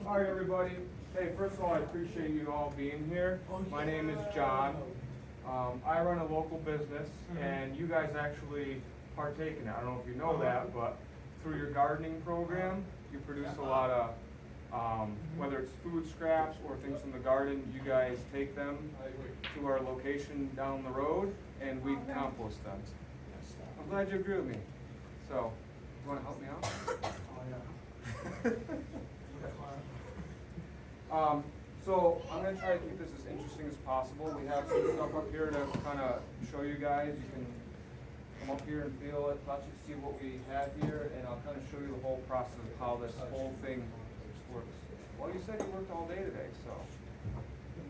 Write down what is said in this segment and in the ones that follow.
All right, everybody. Hey, first of all, I appreciate you all being here. My name is John. I run a local business, and you guys actually partake in it. I don't know if you know that, but through your gardening program, you produce a lot of, whether it's food scraps or things from the garden, you guys take them to our location down the road, and we compost them. I'm glad you agree with me. So, you want to help me out? So I'm going to try to keep this as interesting as possible. We have some stuff up here to kind of show you guys. You can come up here and feel it, touch it, see what we have here, and I'll kind of show you the whole process of how this whole thing works. Well, you said you worked all day today, so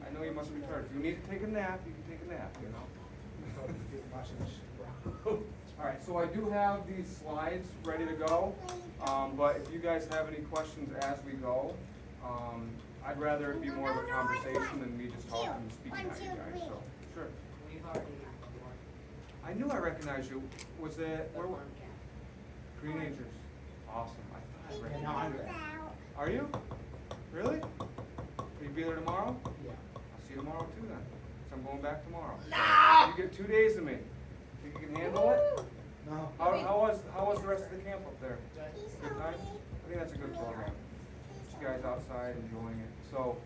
I know you must be tired. If you need to take a nap, you can take a nap, you know. All right, so I do have these slides ready to go, but if you guys have any questions as we go, I'd rather it be more of a conversation than me just talking and speaking at you guys, so, sure. I knew I recognized you. Was it, where were Green Angels? Awesome. I thought I recognized you. Are you? Really? Will you be there tomorrow? Yeah. I'll see you tomorrow too then. So I'm going back tomorrow. No! You get 2 days of me. Think you can handle it? No. How was the rest of the camp up there? Good time? I think that's a good program. You guys outside enjoying it. So,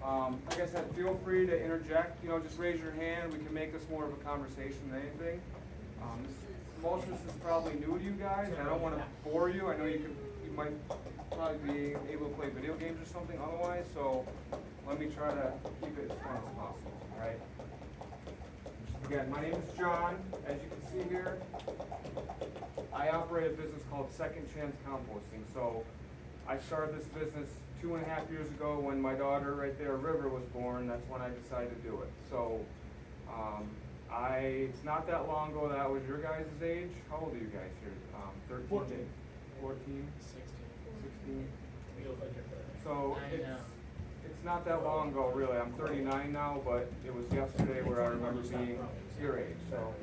like I said, feel free to interject. You know, just raise your hand. We can make this more of a conversation than anything. Most of this is probably new to you guys. I don't want to bore you. I know you might probably be able to play video games or something otherwise. So, let me try to keep it as fun as possible. All right. Again, my name is John. As you can see here, I operate a business called Second Chance Composting. So, I started this business 2.5 years ago when my daughter right there, River, was born. That's when I decided to do it. So, it's not that long ago that I was your guys' age. How old are you guys here? 13? 14. 14? 16. So, it's not that long ago, really. I'm 39 now, but it was yesterday where I remember being your age. So,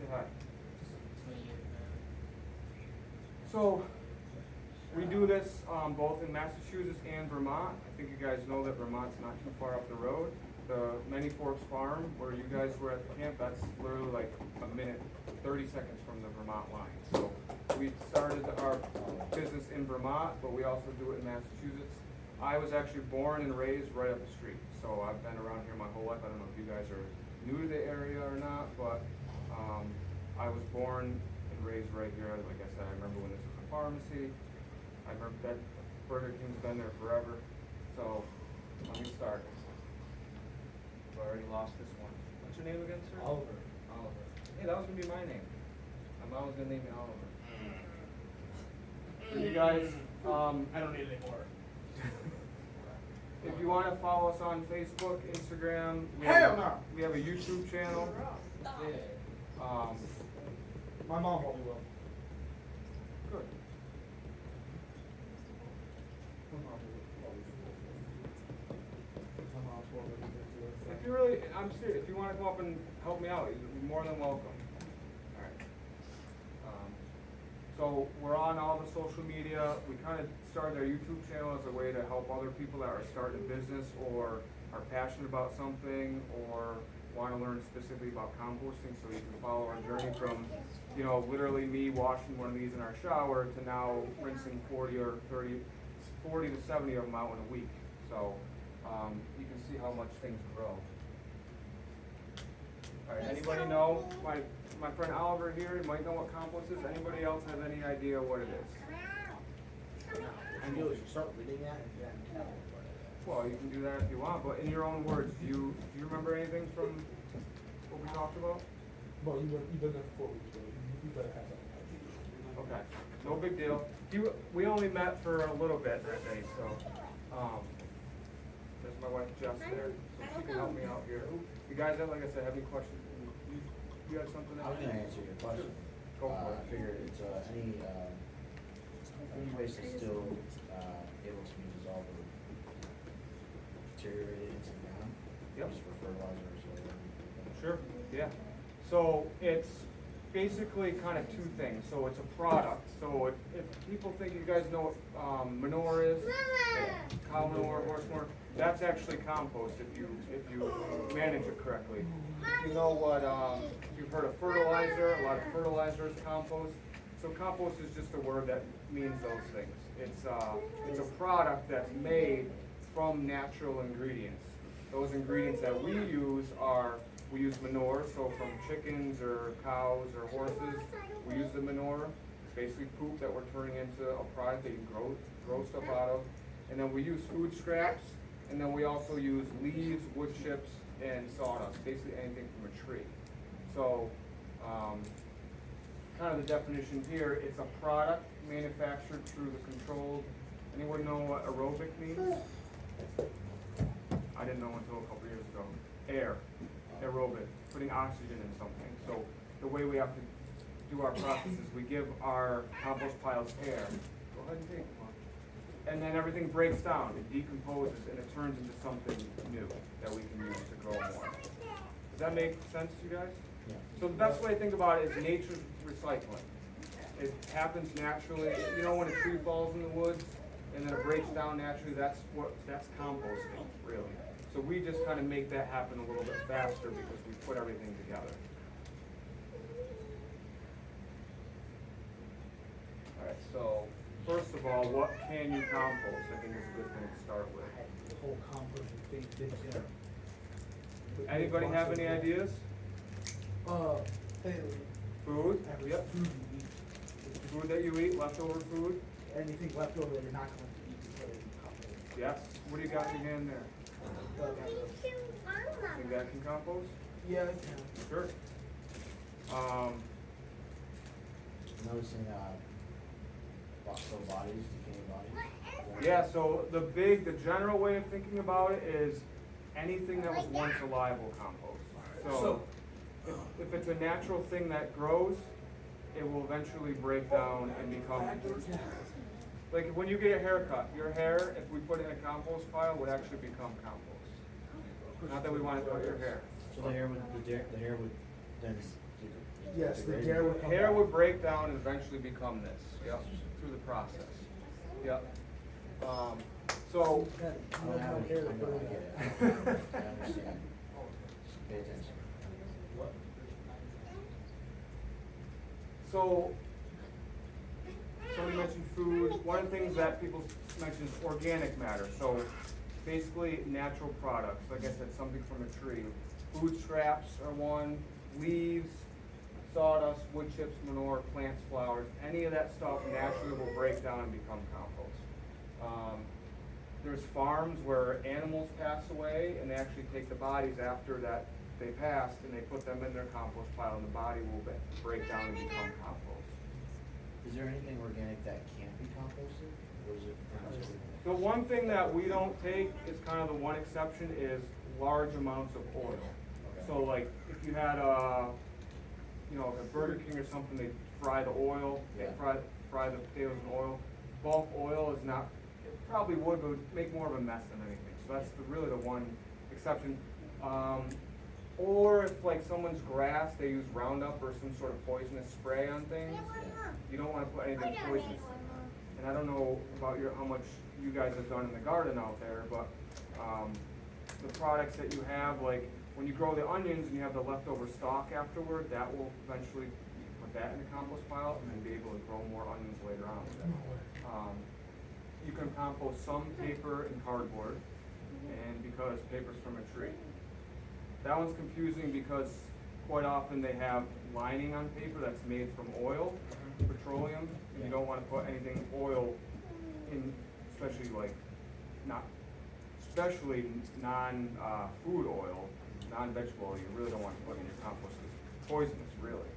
say hi. So, we do this both in Massachusetts and Vermont. I think you guys know that Vermont's not too far up the road. The Many Forks Farm, where you guys were at the camp, that's literally like a minute, 30 seconds from the Vermont line. So we started our business in Vermont, but we also do it in Massachusetts. I was actually born and raised right up the street. So I've been around here my whole life. I don't know if you guys are new to the area or not, but I was born and raised right here. Like I said, I remember when this was a pharmacy. I remember that Burger King's been there forever. So let me start. I already lost this one. What's your name again, sir? Oliver. Oliver. Hey, that was gonna be my name. My mom was gonna name me Oliver. So you guys, I don't need any more. if you want to follow us on Facebook, Instagram, we have a YouTube channel. My mom probably will. Good. If you really, I'm serious, if you want to come up and help me out, you're more than welcome. Alright. So we're on all the social media. We kind of started our YouTube channel as a way to help other people that are starting a business or are passionate about something or want to learn specifically about composting, so you can follow our journey from, you know, literally me washing one of these in our shower to now rinsing 40 to 70 of them out in a week. So you can see how much things grow. All right, anybody know? My friend Oliver here might know what compost is. Anybody else have any idea what it is? I knew you start reading that and then tell what it is. Well, you can do that if you want, but in your own words, do you remember anything from what we talked about? Well, you've been there for 4 weeks, so you better have something. Okay, no big deal. We only met for a little bit that day, so there's my wife Jess there, so she can help me out here. You guys, like I said, have any questions? You have something? I was gonna answer your question. Go for it. I figured it's any waste is still able to be dissolved or deteriorated into the ground. Yep. Just for fertilizer or so. Sure, yeah. So it's basically kind of two things. So it's a product. So if people think you guys know what manure is, cow manure, horse manure, that's actually compost if you manage it correctly. If you know what you've heard of fertilizer, a lot of fertilizer is compost. So compost is just a word that means those things. It's a product that's made from natural ingredients. Those ingredients that we use manure, so from chickens or cows or horses, we use the manure. It's basically poop that we're turning into a product that you can grow stuff out of. And then we use food scraps, and then we also use leaves, wood chips, and sawdust, basically anything from a tree. So, kind of the definition here, it's a product manufactured through the controlled, anyone know what aerobic means? I didn't know until a couple years ago. Air, aerobic, putting oxygen in something. So the way we have to do our process is we give our compost piles air. Go ahead and take one. And then everything breaks down, it decomposes, and it turns into something new that we can use to grow more. Does that make sense to you guys? Yeah. So the best way to think about it is nature's recycling. It happens naturally. You know when a tree falls in the woods and then it breaks down naturally, that's composting, really. So we just kind of make that happen a little bit faster because we put everything together. Alright, so first of all, what can you compost? I think is a good thing to start with. The whole compost thing, big dinner. Anybody have any ideas? Food? Average Yep. food you eat. Food that you eat, leftover food? Anything left over that you're not going to eat, you put it in compost. Yes. What do you got in your hand there? Think that can compost? Yeah, it can. Sure. Noticing, lots of bodies, decaying bodies. Yeah, so the general way of thinking about it is anything that was once alive will compost. So if it's a natural thing that grows, it will eventually break down and become, like when you get a haircut, your hair, if we put it in a compost pile, would actually become compost. Not that we want to cut your hair. So the hair would then. Yes, the degrade? hair would come Hair back. would break down and eventually become this, yep, through the process. Yep. So, I don't have any, I know, I get it. I understand. Pay attention. so you mentioned food. One of the things that people mention is organic matter. So basically natural products, like I said, something from a tree. Food scraps are one, leaves, sawdust, wood chips, manure, plants, flowers, any of that stuff naturally will break down and become compost. There's farms where animals pass away and they actually take the bodies after that they passed and they put them in their compost pile and the body will break down and become compost. Is there anything organic that can't be composted, or is it pretty much? The one thing that we don't take is kind of the one exception is large amounts of oil. Okay. So like if you had a Burger King or something, they fry the oil, they Yeah. fry the potatoes in oil. Bulk oil is not, it probably would, but would make more of a mess than anything. So that's really the one exception. Or if like someone's grass, they use Roundup or some sort of poisonous spray on things, you don't want to put anything poisonous in there. And I don't know about how much you guys have done in the garden out there, but the products that you have, like when you grow the onions and you have the leftover stalk afterward, that will eventually put that in the compost pile and then be able to grow more onions later on. You can compost some paper and cardboard, and because paper's from a tree. That one's confusing because quite often they have lining on paper that's made from oil, petroleum, and you don't want to put anything oil in, especially non-food oil, non-vegetable oil, you really don't want to put in your compost. It's poisonous, really.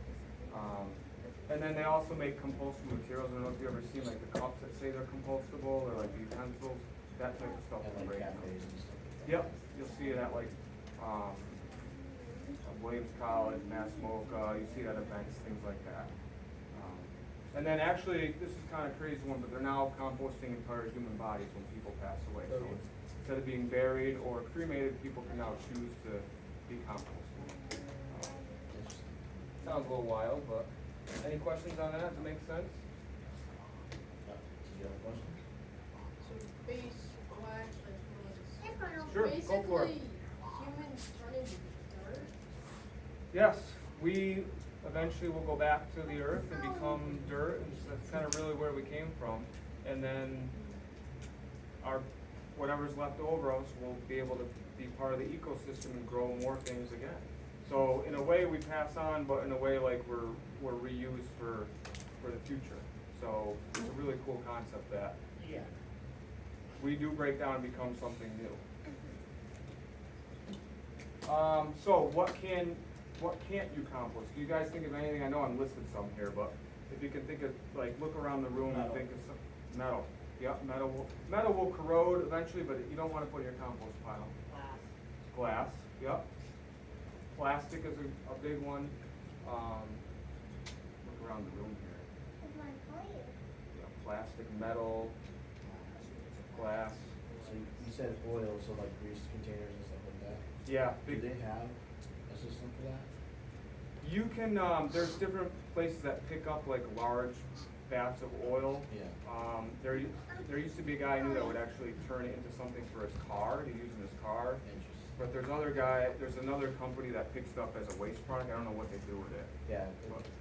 And then they also make compostable materials. I don't know if you've ever seen like the cups that say they're compostable or like the utensils, that type of stuff. And will like break down. cafes and stuff. Yep, you'll see it at like Williams College, Mass Mocha, you see it at events, things like that. And then actually, this is kind of a crazy one, but they're now composting entire human bodies when people pass away. So it's, instead of being buried or cremated, people can now choose to be composted. Interesting. sounds a little wild, but any questions on that? Does it make sense? Did you have a question? So base black and Sure, go for it. basically humans turn into dirt. Yes, we eventually will go back to the earth and become dirt, and that's kind of really where we came from. And then our, whatever's left over us will be able to be part of the ecosystem and grow more things again. So in a way we pass on, but in a way like we're reused for the future. So it's a really cool concept that Yeah. we do break down and become something new. So what can't you compost? Do you guys think of anything? I know I'm listed some here, but if you can think of, like, look around the room and Metal. think of some, metal. Yep, metal will corrode eventually, but you don't want to put in your compost pile. Glass, yep. Plastic is a big one. Look around the room here. Yeah, plastic, metal, glass. So you said oil, so like grease containers and stuff like that? Yeah, Do big. they have a system for that? You can, there's different places that pick up like large vats of oil. Yeah. There used to be a guy I knew that would actually turn it into something for his car, to use in his car. Interesting. But there's another company that picks it up as a waste product. I don't know what they do with it. Yeah,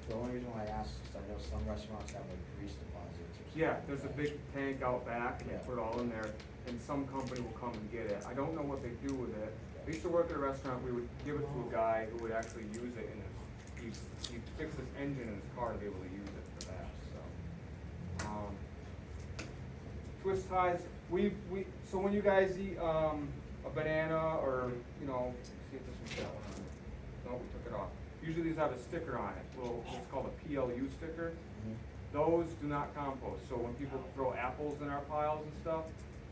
the only reason why I asked is 'cause I know some restaurants have like grease deposits or something. Yeah, like there's a that. big tank out back and they Yeah. put it all in there, and some company will come and get it. I don't know what they do with it. I used to work at a restaurant, we would give it to a guy who would actually use it in his, he'd fix his engine in his car to be able to use it for that, so. Twist ties, so when you guys eat, a banana or, you know, see if this one's got one on it. No, we took it off. Usually these have a sticker on it, it's called a PLU sticker. Mhm. Those do not compost, so when people throw apples in our piles and stuff,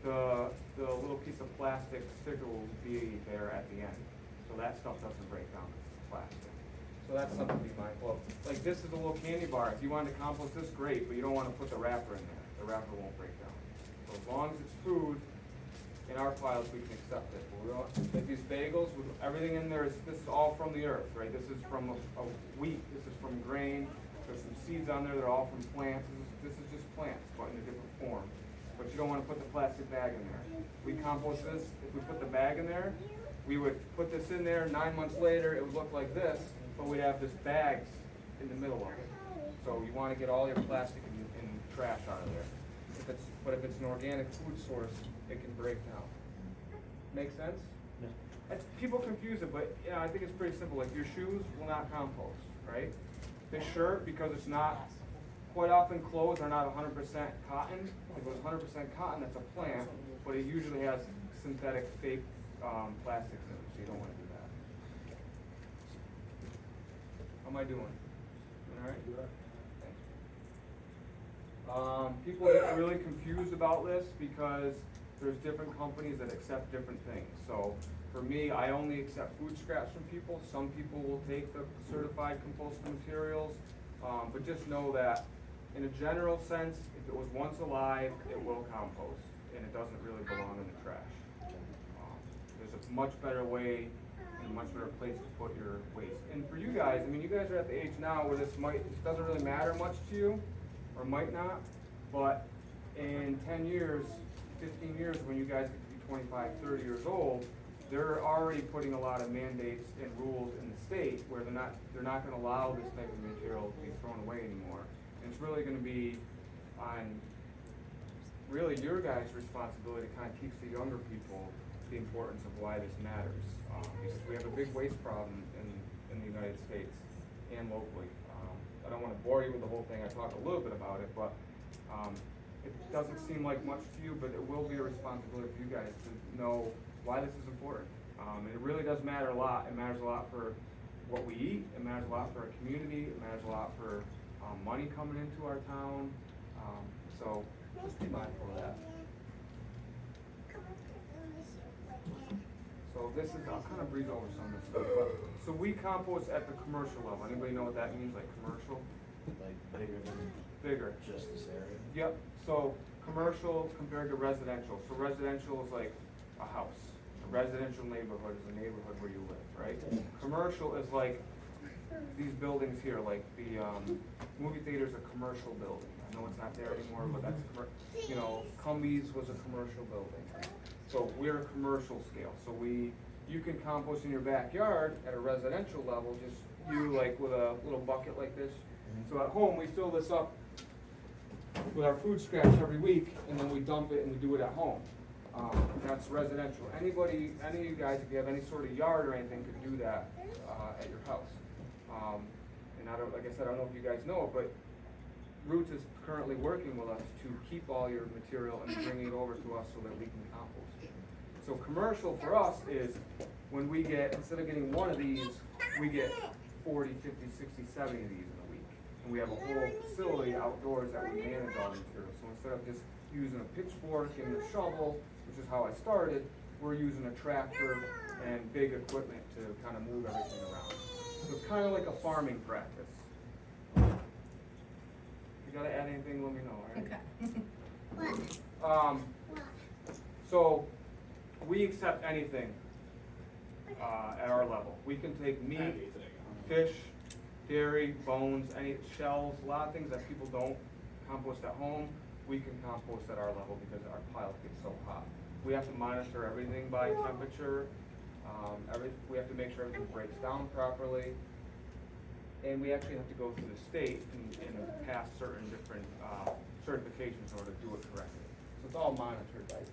the little piece of plastic sticker will be there at the end. So that stuff doesn't break down because it's plastic. So that's something to be mindful of. Like this is a little candy bar, if you wanted to compost this, great, but you don't wanna put the wrapper in there, the wrapper won't break down. So as long as it's food, in our piles, we can accept it. But we don't, like these bagels, with everything in there this is all from the earth, right? This is from a wheat, this is from grain, there's some seeds on there that are all from plants. This is just plants, but in a different form. But you don't wanna put the plastic bag in there. We compost this, if we put the bag in there, we would put this in there, 9 months later, it would look like this, but we'd have this bags in the middle of it. So you wanna get all your plastic and trash out of there. But if it's an organic food source, it can break down. Make sense? Yeah. People confuse it, but yeah, I think it's pretty simple. Like your shoes will not compost, right? This shirt, because it's not, quite often clothes are not 100% cotton. If it was 100% cotton, that's a plant, but it usually has synthetic fake plastics in it, so you don't want to do that. How am I doing? All right? Thanks. People get really confused about this because there's different companies that accept different things. So for me, I only accept food scraps from people. Some people will take the certified compostable materials, but just know that in a general sense, if it was once alive, it will compost, and it doesn't really belong in the trash. There's a much better way and a much better place to put your waste. And for you guys, I mean, you guys are at the age now where this doesn't really matter much to you, or might not, but in 10 years, 15 years, when you guys get to be 25, 30 years old, they're already putting a lot of mandates and rules in the state where they're not gonna allow this type of material to be thrown away anymore. And it's really gonna be on really your guys' responsibility to kind of teach the younger people the importance of why this matters. Because we have a big waste problem in the United States and locally. I don't wanna bore you with the whole thing, I talk a little bit about it, but it doesn't seem like much to you, but it will be a responsibility for you guys to know why this is important. And it really does matter a lot. It matters a lot for what we eat, it matters a lot for our community, it matters a lot for money coming into our town. So just be mindful of that. So this is, I'll kind of breeze over some of this stuff, but, so we compost at the commercial level. Anybody know what that means, like commercial? Like bigger than Bigger. just this area? Yep, so commercial compared to residential. So residential is like a house. A residential neighborhood is a neighborhood where you live, right? Commercial is like these buildings here, like the, movie theater's a commercial building. I know it's not there anymore, but that's, you know, Cumbies was a commercial building. So we're a commercial scale, so you can compost in your backyard at a residential level, just you like with a little bucket like this. So at home, we fill this up with our food scraps every week, and then we dump it and we do it at home. That's residential. Any of you guys, if you have any sort of yard or anything, could do that at your house. And like I said, I don't know if you guys know, but Roots is currently working with us to keep all your material and bring it over to us so that we can compost it. So commercial for us is when we get, instead of getting one of these, we get 40, 50, 60, 70 of these in a week. And we have a whole facility outdoors that we manage all the material. So instead of just using a pitchfork and a shovel, which is how I started, we're using a tractor and big equipment to kind of move everything around. So it's kind of like a farming practice. If you gotta add anything, let me know, all right? So we accept anything at our level. We can take meat, fish, dairy, bones, any shells, a lot of things that people don't compost at home, we can compost at our level because our piles get so hot. We have to monitor everything by temperature. We have to make sure everything breaks down properly. And we actually have to go through the state and pass certain different certifications in order to do it correctly. So it's all monitored by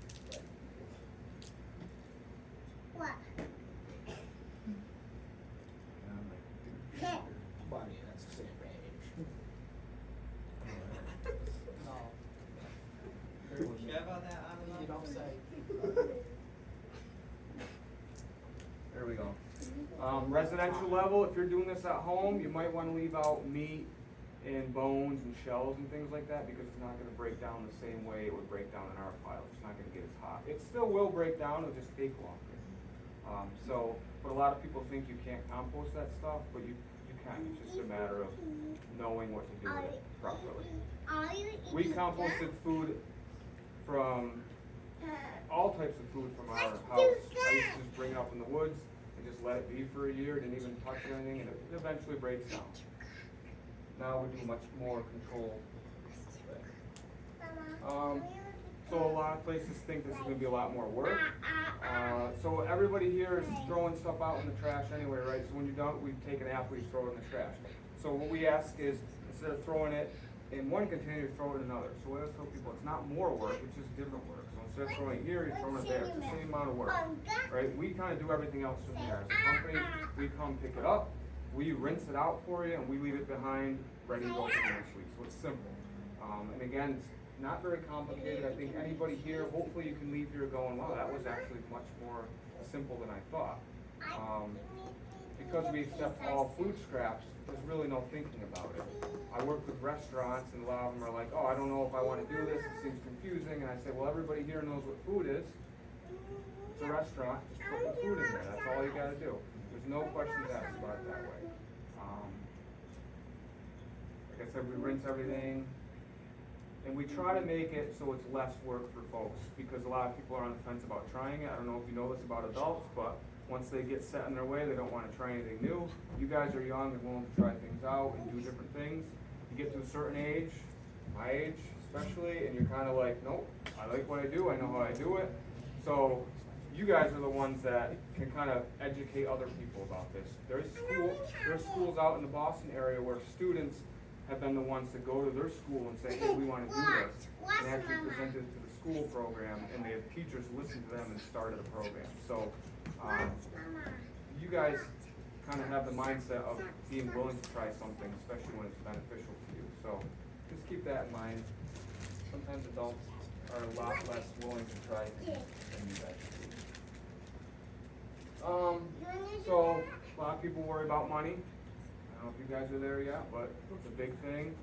Bunny, that's the same age. Yeah, about that, I don't know. You don't say. There we go. Residential level, if you're doing this at home, you might want to leave out meat and bones and shells and things like that because it's not going to break down the same way it would break down in our pile. It's not going to get as hot. It still will break down, it'll just take longer. But a lot of people think you can't compost that stuff, but you can. It's just a matter of knowing what to do with it properly. We composted food from all types of food from our house. I used to just bring it up in the woods and just let it be for a year, didn't even touch anything, and it eventually breaks down. Now we do much more control. So a lot of places think this is going to be a lot more work. So everybody here is throwing stuff out in the trash anyway, right? So when you're done, we take an apple, you throw it in the trash. So what we ask is, instead of throwing it in one container, you throw it in another. So we always tell people it's not more work, it's just different work. So instead of throwing it here, you're throwing it there. It's the same amount of work, right? We kind of do everything else from there. As a company, we come pick it up, we rinse it out for you, and we leave it behind, ready to go for the next week. So it's simple. And again, it's not very complicated. I think anybody here, hopefully you can leave here going, wow, that was actually much more simple than I thought. Because we accept all food scraps, there's really no thinking about it. I work with restaurants and a lot of them are like, oh, I don't know if I want to do this, it seems confusing. And I say, well, everybody here knows what food is. It's a restaurant, just put the food in there, that's all you gotta do. There's no questions asked about it that way. Like I said, we rinse everything. And we try to make it so it's less work for folks, because a lot of people are on the fence about trying it. I don't know if you know this about adults, but once they get set in their way, they don't want to try anything new. You guys are young and willing to try things out and do different things. You get to a certain age, my age especially, and you're kind of like, nope, I like what I do, I know how I do it. So you guys are the ones that can kind of educate other people about this. There's schools out in the Boston area where students have been the ones to go to their school and say, hey, we want to do this, and actually present it to the school program, and they have teachers listen to them and started a program. So you guys kind of have the mindset of being willing to try something, especially when it's beneficial to you. So just keep that in mind. Sometimes adults are a lot less willing to try things than you guys do. So a lot of people worry about money. I don't know if you guys are there yet, but it's a big thing.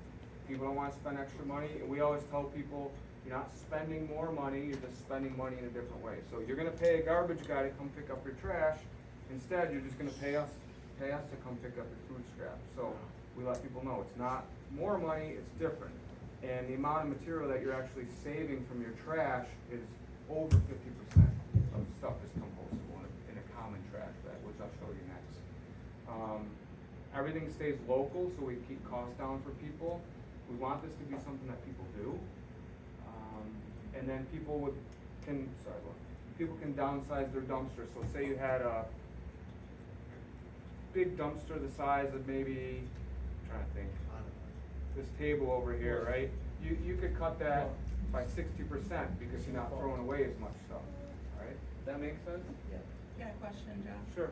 People don't want to spend extra money, and we always tell people you're not spending more money, you're just spending money in a different way. So you're going to pay a garbage guy to come pick up your trash. Instead, you're just going to pay us to come pick up your food scrap. So we let people know it's not more money, it's different. And the amount of material that you're actually saving from your trash is over 50% of stuff is compostable in a common trash bag, which I'll show you next. everything stays local, so we keep costs down for people. We want this to be something that people do. And then people can downsize their dumpster. So say you had a big dumpster the size of maybe, I'm trying to think, this table over here, right? You could cut that by 60% because you're not throwing away as much stuff, right? That makes sense? Yeah. Got a question, Josh? Sure.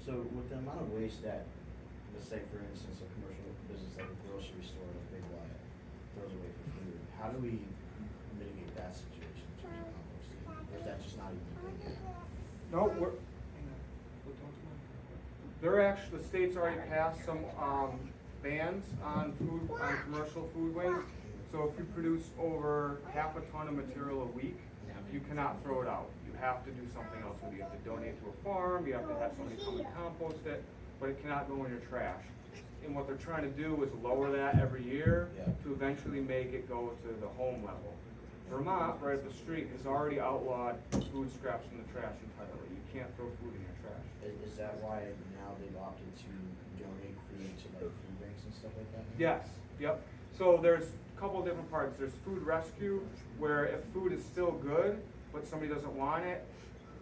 So with the amount of waste that, let's say for instance, a commercial business like a grocery store or a Big Y throws away for food, how do we mitigate that situation in terms of composting? Or is that just not even a thing yet? No, they're actually, the state's already passed some, bans on commercial food waste. So if you produce over half a ton of material a week, you cannot throw it out. You have to do something else with it. You have to donate to a farm, you have to have somebody come and compost it, but it cannot go in your trash. And what they're trying to do is lower that every year to eventually make it go to the home level. Vermont, right up the street, has already outlawed food scraps in the trash entirely. You can't throw food in your trash. Is that why now they've opted to donate food to like food banks and stuff like that? Yes, yep. So there's a couple of different parts. There's food rescue, where if food is still good, but somebody doesn't want it,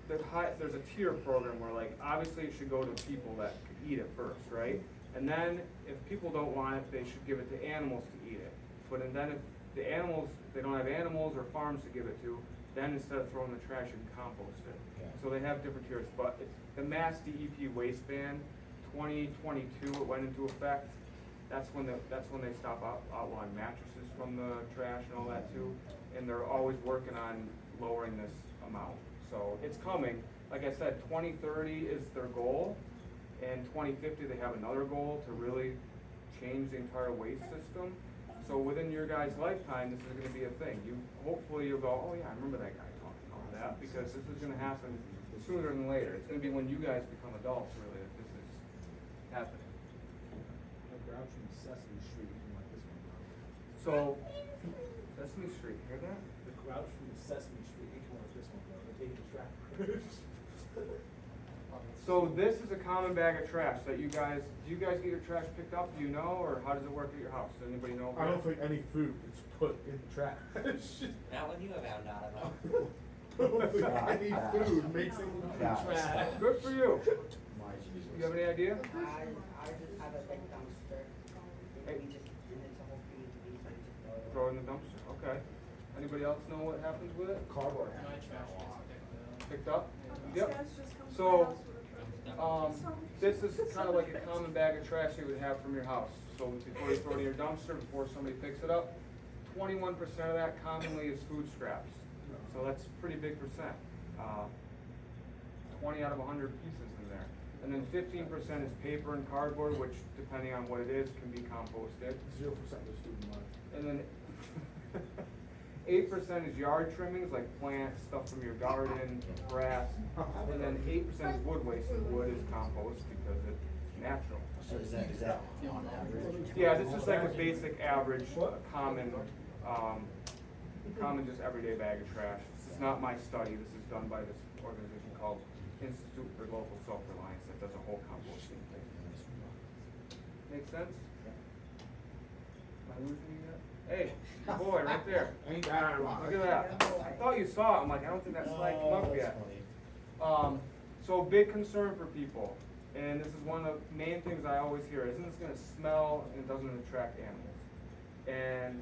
there's a tier program where like, obviously it should go to people that could eat it first, right? And then if people don't want it, they should give it to animals to eat it. But then if the animals, they don't have animals or farms to give it to, then instead of throwing in the trash, you can compost it. Okay. So they have different tiers, but the mass DEP waste ban, 2022, it went into effect. That's when they stop outlawing mattresses from the trash and all that too. And they're always working on lowering this amount. So it's coming. Like I said, 2030 is their goal, and 2050 they have another goal to really change the entire waste system. So within your guys' lifetime, this is gonna be a thing. Hopefully you'll go, oh yeah, I remember that guy talking about that, because this is gonna happen sooner than later. It's gonna be when you guys become adults, really, that this is happening. The crowd from Sesame Street came like this one. So, Sesame Street, hear that? The crowd from Sesame Street, they come like this one, bro. They're taking the trash. So this is a common bag of trash that do you guys get your trash picked up, do you know, or how does it work at your house? Does anybody know? I don't think any food is put in the trash. Not when you have found out about. I don't think any food makes it into the trash. Good for you. My Jesus. You have any idea? I just have a big dumpster, we just, and it's a whole community, so we just Throw it in the dumpster, okay. Anybody else know what happens with it? Cardboard. My trash gets Picked up? These Yep. guys just come to So, my house with a truck. This is kind of like a common bag of trash you would have from your house. So before you throw it in your dumpster, before somebody picks it up, 21% of that commonly is food scraps. So that's a pretty big percent. 20 out of 100 pieces in there. And then 15% is paper and cardboard, which depending on what it is, can be composted. 0% was food in mine. And then 8% is yard trimmings, like plants, stuff from your garden, grass. And then 8% is wood waste, and wood is compost because it's natural. So is that on average? Yeah, this is like a basic average, common just everyday bag of trash. This is not my study, this is done by this organization called Institute for Local Self-Reliance that does a whole composting thing. Make sense? Am I losing you yet? Hey, good boy, right there. Ain't that ironic? Look at that. I thought you saw it, I'm like, I don't think that slide came up Oh, yet. that's funny. So big concern for people, and this is one of the main things I always hear, isn't this gonna smell and it doesn't attract animals? And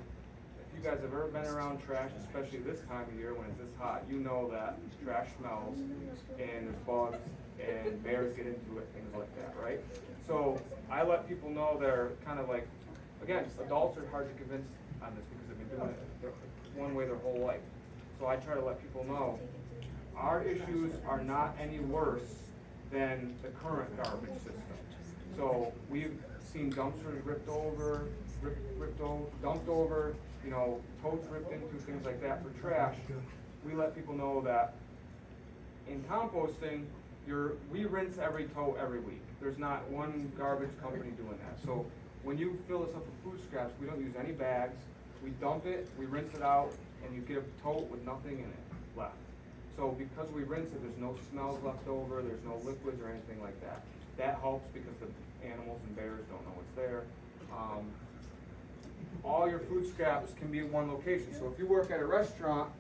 if you guys have ever been around trash, especially this time of year when it's this hot, you know that trash smells and there's bugs and bears get into it, things like that, right? So I let people know they're kind of like, again, adults are hard to convince on this because they've been doing it one way their whole life. So I try to let people know, our issues are not any worse than the current garbage system. So we've seen dumpsters dumped over, you know, totes ripped into, things like that for trash. We let people know that in composting, we rinse every tote every week. There's not one garbage company doing that. So when you fill this up with food scraps, we don't use any bags. We dump it, we rinse it out, and you get a tote with nothing in it left. So because we rinse it, there's no smells left over, there's no liquids or anything like that. that helps because the animals and bears don't know what's there. All your food scraps can be in one location. So if you work at a restaurant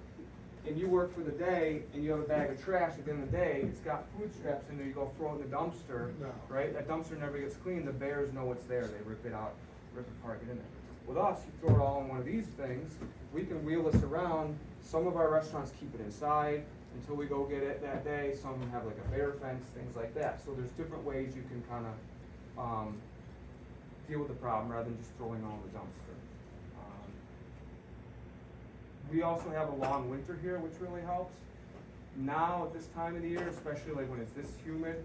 and you work for the day and you have a bag of trash at the end of the day, it's got food scraps in there, you go throw it in the dumpster, No. right? That dumpster never gets cleaned, the bears know what's there, they rip it out, rip it apart, get in there. With us, you throw it all in one of these things, we can wheel this around. Some of our restaurants keep it inside until we go get it that day, some have like a bear fence, things like that. So there's different ways you can kinda, deal with the problem rather than just throwing all in the dumpster. We also have a long winter here, which really helps. Now, at this time of the year, especially like when it's this humid,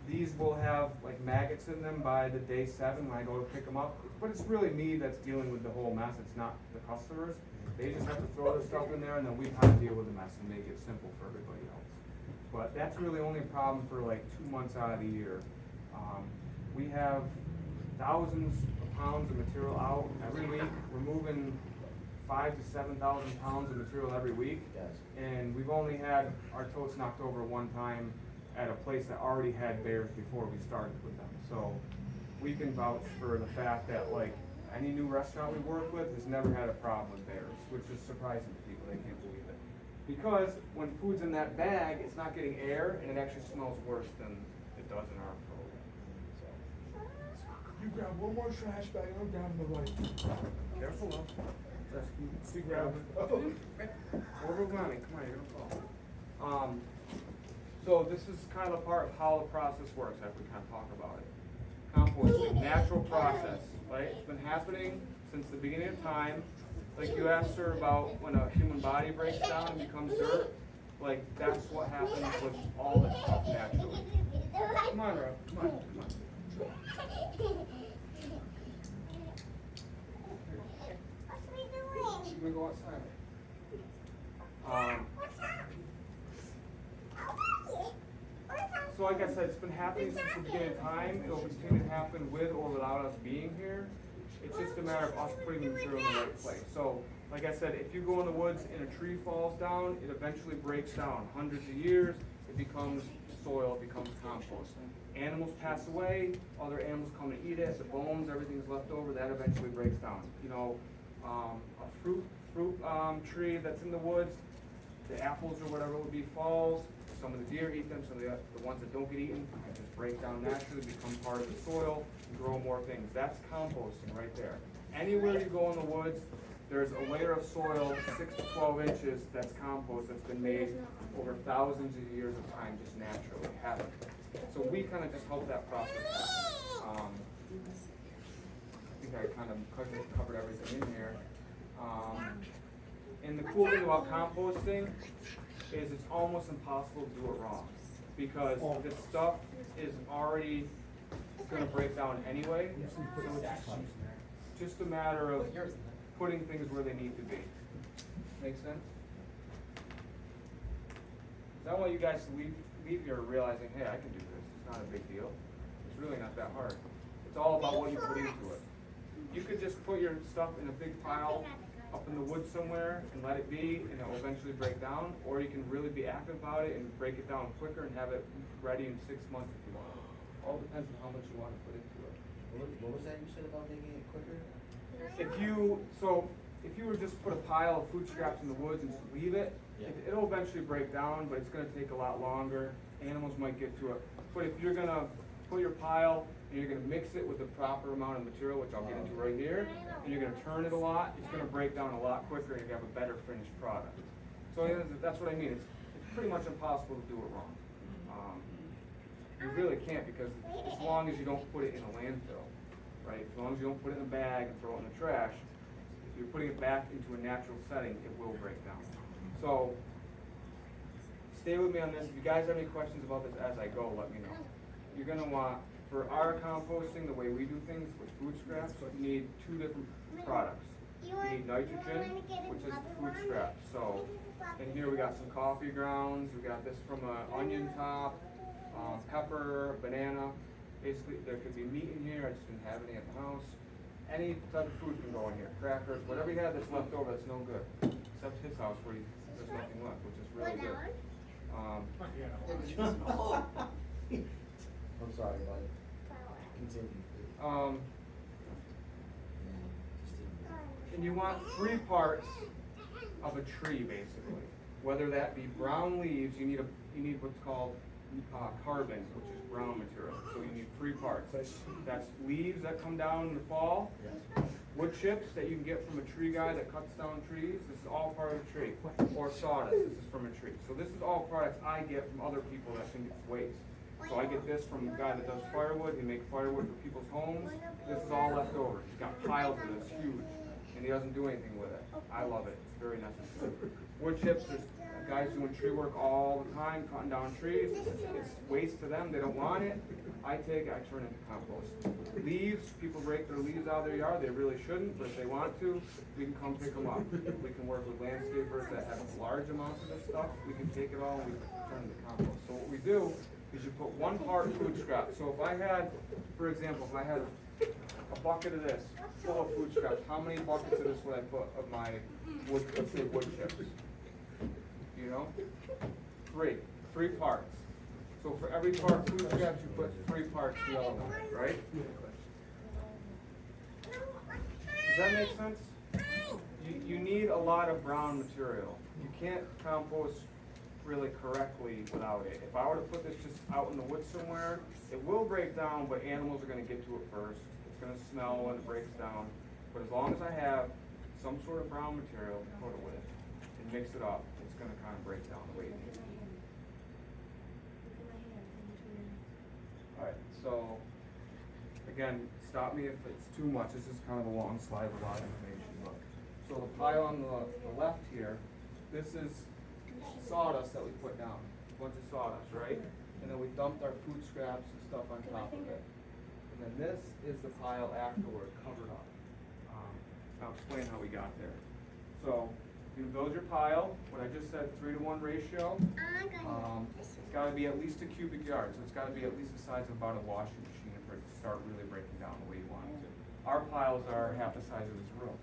these will have like maggots in them by the day 7 when I go to pick them up. But it's really me that's dealing with the whole mess, it's not the customers. They just have to throw their stuff in there and then we kind of deal with the mess and make it simple for everybody else. But that's really only a problem for like 2 months out of the year. We have thousands of pounds of material out every week. We're moving 5,000 to 7,000 pounds of material every week. Yes. And we've only had our totes knocked over one time at a place that already had bears before we started with them. So we can vouch for the fact that like any new restaurant we work with has never had a problem with bears, which is surprising to people, they can't believe it. Because when food's in that bag, it's not getting air and it actually smells worse than it does in our program. You grab one more trash bag, and I'm grabbing the right. Careful though. You grab it. Overwhelming, come on, you're gonna fall. So this is kind of a part of how the process works, after we kind of talk about it. Composting, natural process, right? It's been happening since the beginning of time. Like you asked her about when a human body breaks down and becomes dirt, like that's what happens with all this stuff naturally. Come on, Rob, come on, come on. Should we go outside? So like I said, it's been happening since the beginning of time. It'll continue to happen with or without us being here. It's just a matter of us putting the material in the right place. So, like I said, if you go in the woods and a tree falls down, it eventually breaks down. Hundreds of years, it becomes soil, it becomes compost. Animals pass away, other animals come and eat it, the bones, everything's left over, that eventually breaks down. You know, a fruit tree that's in the woods, the apples or whatever it would be falls, some of the deer eat them, so the ones that don't get eaten just break down naturally, become part of the soil, and grow more things. That's composting right there. Anywhere you go in the woods, there's a layer of soil 6 to 12 inches that's compost that's been made over thousands of years of time just naturally happen. So we kind of just help that process happen. I think I kind of covered everything in here. And the cool thing about composting is it's almost impossible to do it wrong because this stuff is already going to break down anyway. So it's just a matter of putting things where they need to be. Make sense? So I want you guys to leave here realizing, hey, I can do this. It's not a big deal. It's really not that hard. It's all about what you put into it. You could just put your stuff in a big pile up in the woods somewhere and let it be, and it will eventually break down, or you can really be active about it and break it down quicker and have it ready in 6 months if you want. All depends on how much you want to put into it. What was that you said about making it quicker? If you were just put a pile of food scraps in the woods and just leave it, Yeah. it'll eventually break down, but it's gonna take a lot longer. Animals might get to it. But if you're gonna put your pile and you're gonna mix it with the proper amount of material, which I'll get into right here, and you're gonna turn it a lot, it's gonna break down a lot quicker and you have a better finished product. So that's what I mean. It's pretty much impossible to do it wrong. You really can't, because as long as you don't put it in a landfill, right? As long as you don't put it in a bag and throw it in the trash, if you're putting it back into a natural setting, it will break down. So stay with me on this. If you guys have any questions about this as I go, let me know. You're gonna want, for our composting, the way we do things with food scraps, you need 2 different products. You need nitrogen, which is food scraps. So in here we got some coffee grounds, we got this from an onion top, pepper, banana. Basically, there could be meat in here, I just didn't have any at the house. Any type of food can go in here, crackers, whatever you have that's left over that's no good. Except his house where there's nothing left, which is really good. I'm sorry, bud. Continue. And you want 3 parts of a tree, basically. Whether that be brown leaves, you need what's called carbon, which is brown material. So you need 3 parts. That's leaves that come down in the fall, wood chips that you can get from a tree guy that cuts down trees. This is all part of the tree. Or sawdust. This is from a tree. So this is all products I get from other people that think it's waste. So I get this from a guy that does firewood. He makes firewood for people's homes. This is all left over. He's got piles of this, huge, and he doesn't do anything with it. I love it. It's very necessary. Wood chips, there's guys doing tree work all the time, cutting down trees. It's waste to them. They don't want it. I take it, I turn it into compost. Leaves, people break their leaves out of their yard. They really shouldn't, but if they want to, we can come pick them up. We can work with landscapers that have large amounts of this stuff. We can take it all and we turn it into compost. So what we do is you put 1 part food scrap. So if I had, for example, if I had a bucket of this full of food scraps, how many buckets of this would I put of my wood, let's say wood chips? You know? 3 parts. So for every part food scraps, you put 3 parts the element, right? Does that make sense? You need a lot of brown material. You can't compost really correctly without it. If I were to put this just out in the woods somewhere, it will break down, but animals are going to get to it first. It's going to smell when it breaks down. But as long as I have some sort of brown material to put it with and mix it up, it's going to kind of break down the way it needs to. Alright, so again, stop me if it's too much. This is kind of a long slide with a lot of information. But, so the pile on the left here, this is sawdust that we put down. A bunch of sawdust, right? And then we dumped our food scraps and stuff on top of it. And then this is the pile afterward, covered up. I'll explain how we got there. So you build your pile, what I just said, 3-to-1 ratio. It's got to be at least a cubic yard, so it's got to be at least the size of about a washing machine for it to start really breaking down the way you want it to. Our piles are half the size of this room.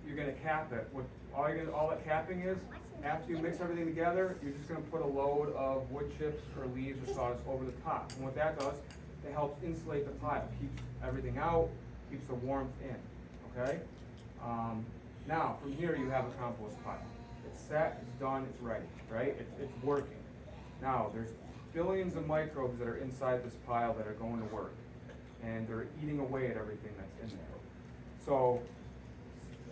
You're going to cap it. All that capping is, after you mix everything together, you're just going to put a load of wood chips or leaves or sawdust over the top. And what that does, it helps insulate the pile, keeps everything out, keeps the warmth in. Okay? Now, from here you have a compost pile. It's set, it's done, it's ready, right? It's working. Now, there's billions of microbes that are inside this pile that are going to work. And they're eating away at everything that's in there. So,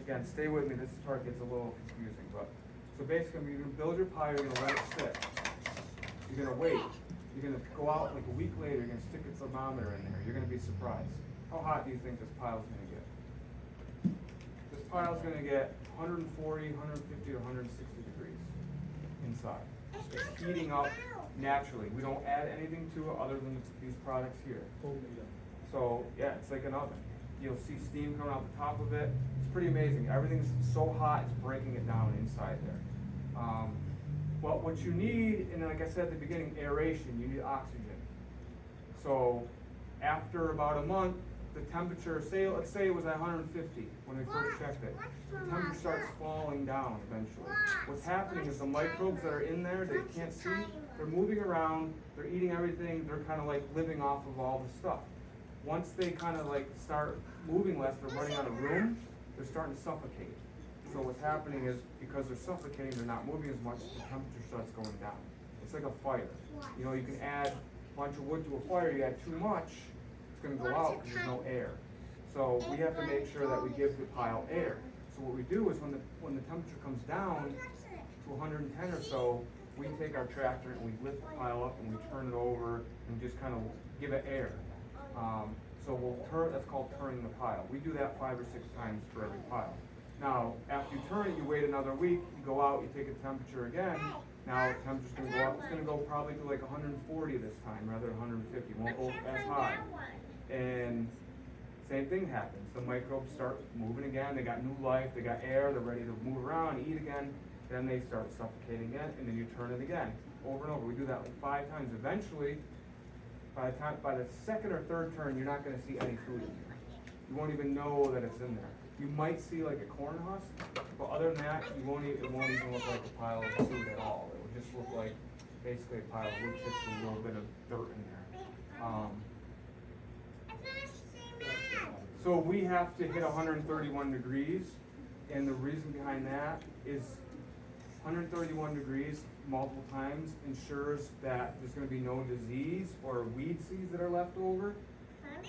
again, stay with me, this part gets a little confusing, but, so basically, you're gonna build your pile, you're gonna let it sit. You're gonna wait. You're gonna go out like a week later, you're gonna stick a thermometer in there, you're gonna be surprised. How hot do you think this pile's gonna get? This pile's gonna get 140, 150 to 160 degrees inside. It's heating up naturally. We don't add anything to it other than these products here. So yeah, it's like an oven. You'll see steam coming out the top of it. It's pretty amazing. Everything's so hot, it's breaking it down inside there. Well, what you need, and like I said at the beginning, aeration, you need oxygen. So after about a month, the temperature, let's say it was at 150 when we first checked it. The temperature starts falling down eventually. What's happening is the microbes that are in there, they can't see, they're moving around, they're eating everything, they're kind of like living off of all the stuff. Once they kind of like start moving less, they're running out of room, they're starting to suffocate. So what's happening is, because they're suffocating, they're not moving as much, the temperature starts going down. It's like a fire. You know, you can add a bunch of wood to a fire, you add too much, it's gonna go out because there's no air. So we have to make sure that we give the pile air. So what we do is when the temperature comes down to 110 or so, we take our tractor and we lift the pile up and we turn it over and just kind of give it air. So that's called turning the pile. We do that 5 or 6 times for every pile. Now, after you turn it, you wait another week, you go out, you take a temperature again. Now the temperature's gonna go up, it's gonna go probably to like 140 this time rather than 150, it won't go as high. And same thing happens, the microbes start moving again, they got new life, they got air, they're ready to move around, eat again, then they start suffocating again, and then you turn it again, over and over. We do that like 5 times. Eventually, by the second or third turn, you're not gonna see any food in there. You won't even know that it's in there. You might see like a corn husk, but other than that, it won't even look like a pile of food at all. It will just look like basically a pile of wood chips with a little bit of dirt in there. So we have to hit 131 degrees, and the reason behind that is 131 degrees multiple times ensures that there's gonna be no disease or weed seeds that are left over.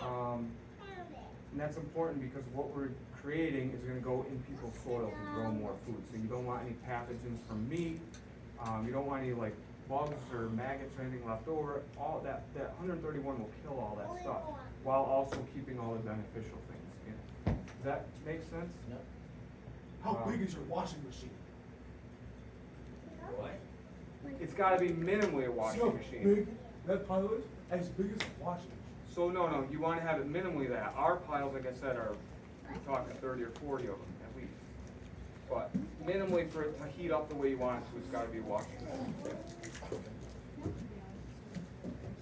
And that's important because what we're creating is gonna go in people's soils and grow more food. So you don't want any pathogens from meat, you don't want any like bugs or maggots or anything left over. All that 131 will kill all that stuff, while also keeping all the beneficial things in. Does that make sense? No. How big is your washing machine? What? It's gotta be minimally a washing See how machine. big that pile is? As big as a washing machine. So no, you wanna have it minimally that. Our piles, like I said, are, we're talking 30 or 40 of them at least. But minimally for it to heat up the way you want it to, it's gotta be a washing machine.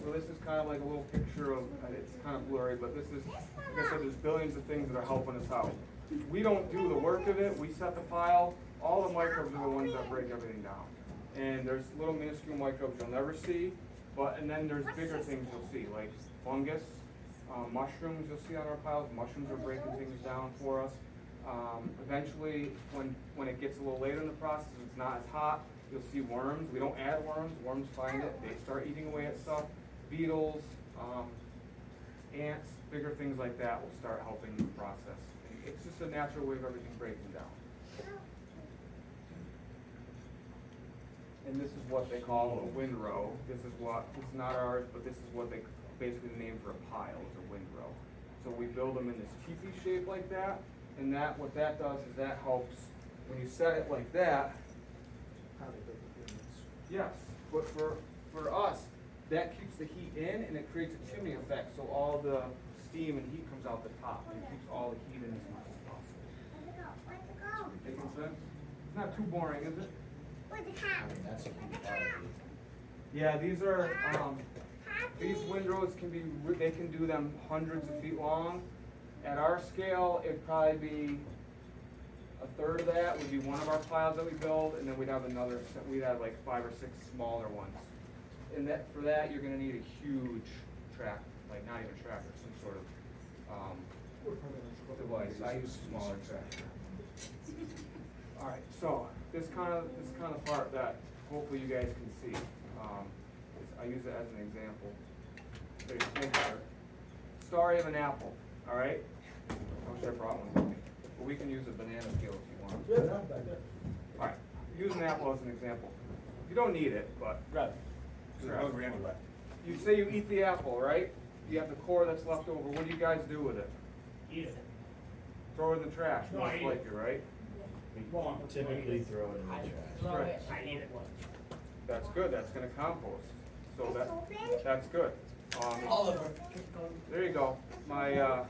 So this is kind of like a little picture of, it's kind of blurry, but this is, like I said, there's billions of things that are helping us out. We don't do the work of it, we set the pile, all the microbes are the ones that break everything down. And there's little minuscule microbes you'll never see, and then there's bigger things you'll see, like fungus, mushrooms you'll see on our piles. Mushrooms are breaking things down for us. Eventually, when it gets a little later in the process, it's not as hot, you'll see worms. We don't add worms, worms find it, they start eating away at stuff. Beetles, ants, bigger things like that will start helping the process. It's just a natural way of everything breaking down. And this is what they call a windrow. This is not ours, but this is what they basically name for a pile, is a windrow. So we build them in this teepee shape like that, and what that does is that helps, when you set it like that, How they break the pyramids. yes, but for us, that keeps the heat in and it creates a chimney effect, so all the steam and heat comes out the top and it keeps all the heat in as much as possible. Making sense? It's not too boring, is it? I mean, that's a huge part of it. Yeah, these windrows they can do them hundreds of feet long. At our scale, it'd probably be a third of that would be one of our piles that we build, and then we'd have like 5 or 6 smaller ones. And for that, you're gonna need a huge tractor, like not even a tractor, some sort of device. I use a smaller tractor. Alright, so this kind of part that hopefully you guys can see. I use it as an example. So you think about it. Story of an apple, alright? I wish I brought one with me. But we can use a banana peel if you want. Yeah, no, back there. Alright, use an apple as an example. You don't need it, but Grab it. Grab. You say you eat the apple, right? You have the core that's left over. What do you guys do with it? Eat it. Throw it in the trash, No, most I eat it. likely, right? Wrong. Typically throw it in the trash. Right. I eat it. That's good. That's gonna compost. So that's good. Oliver. There you go. My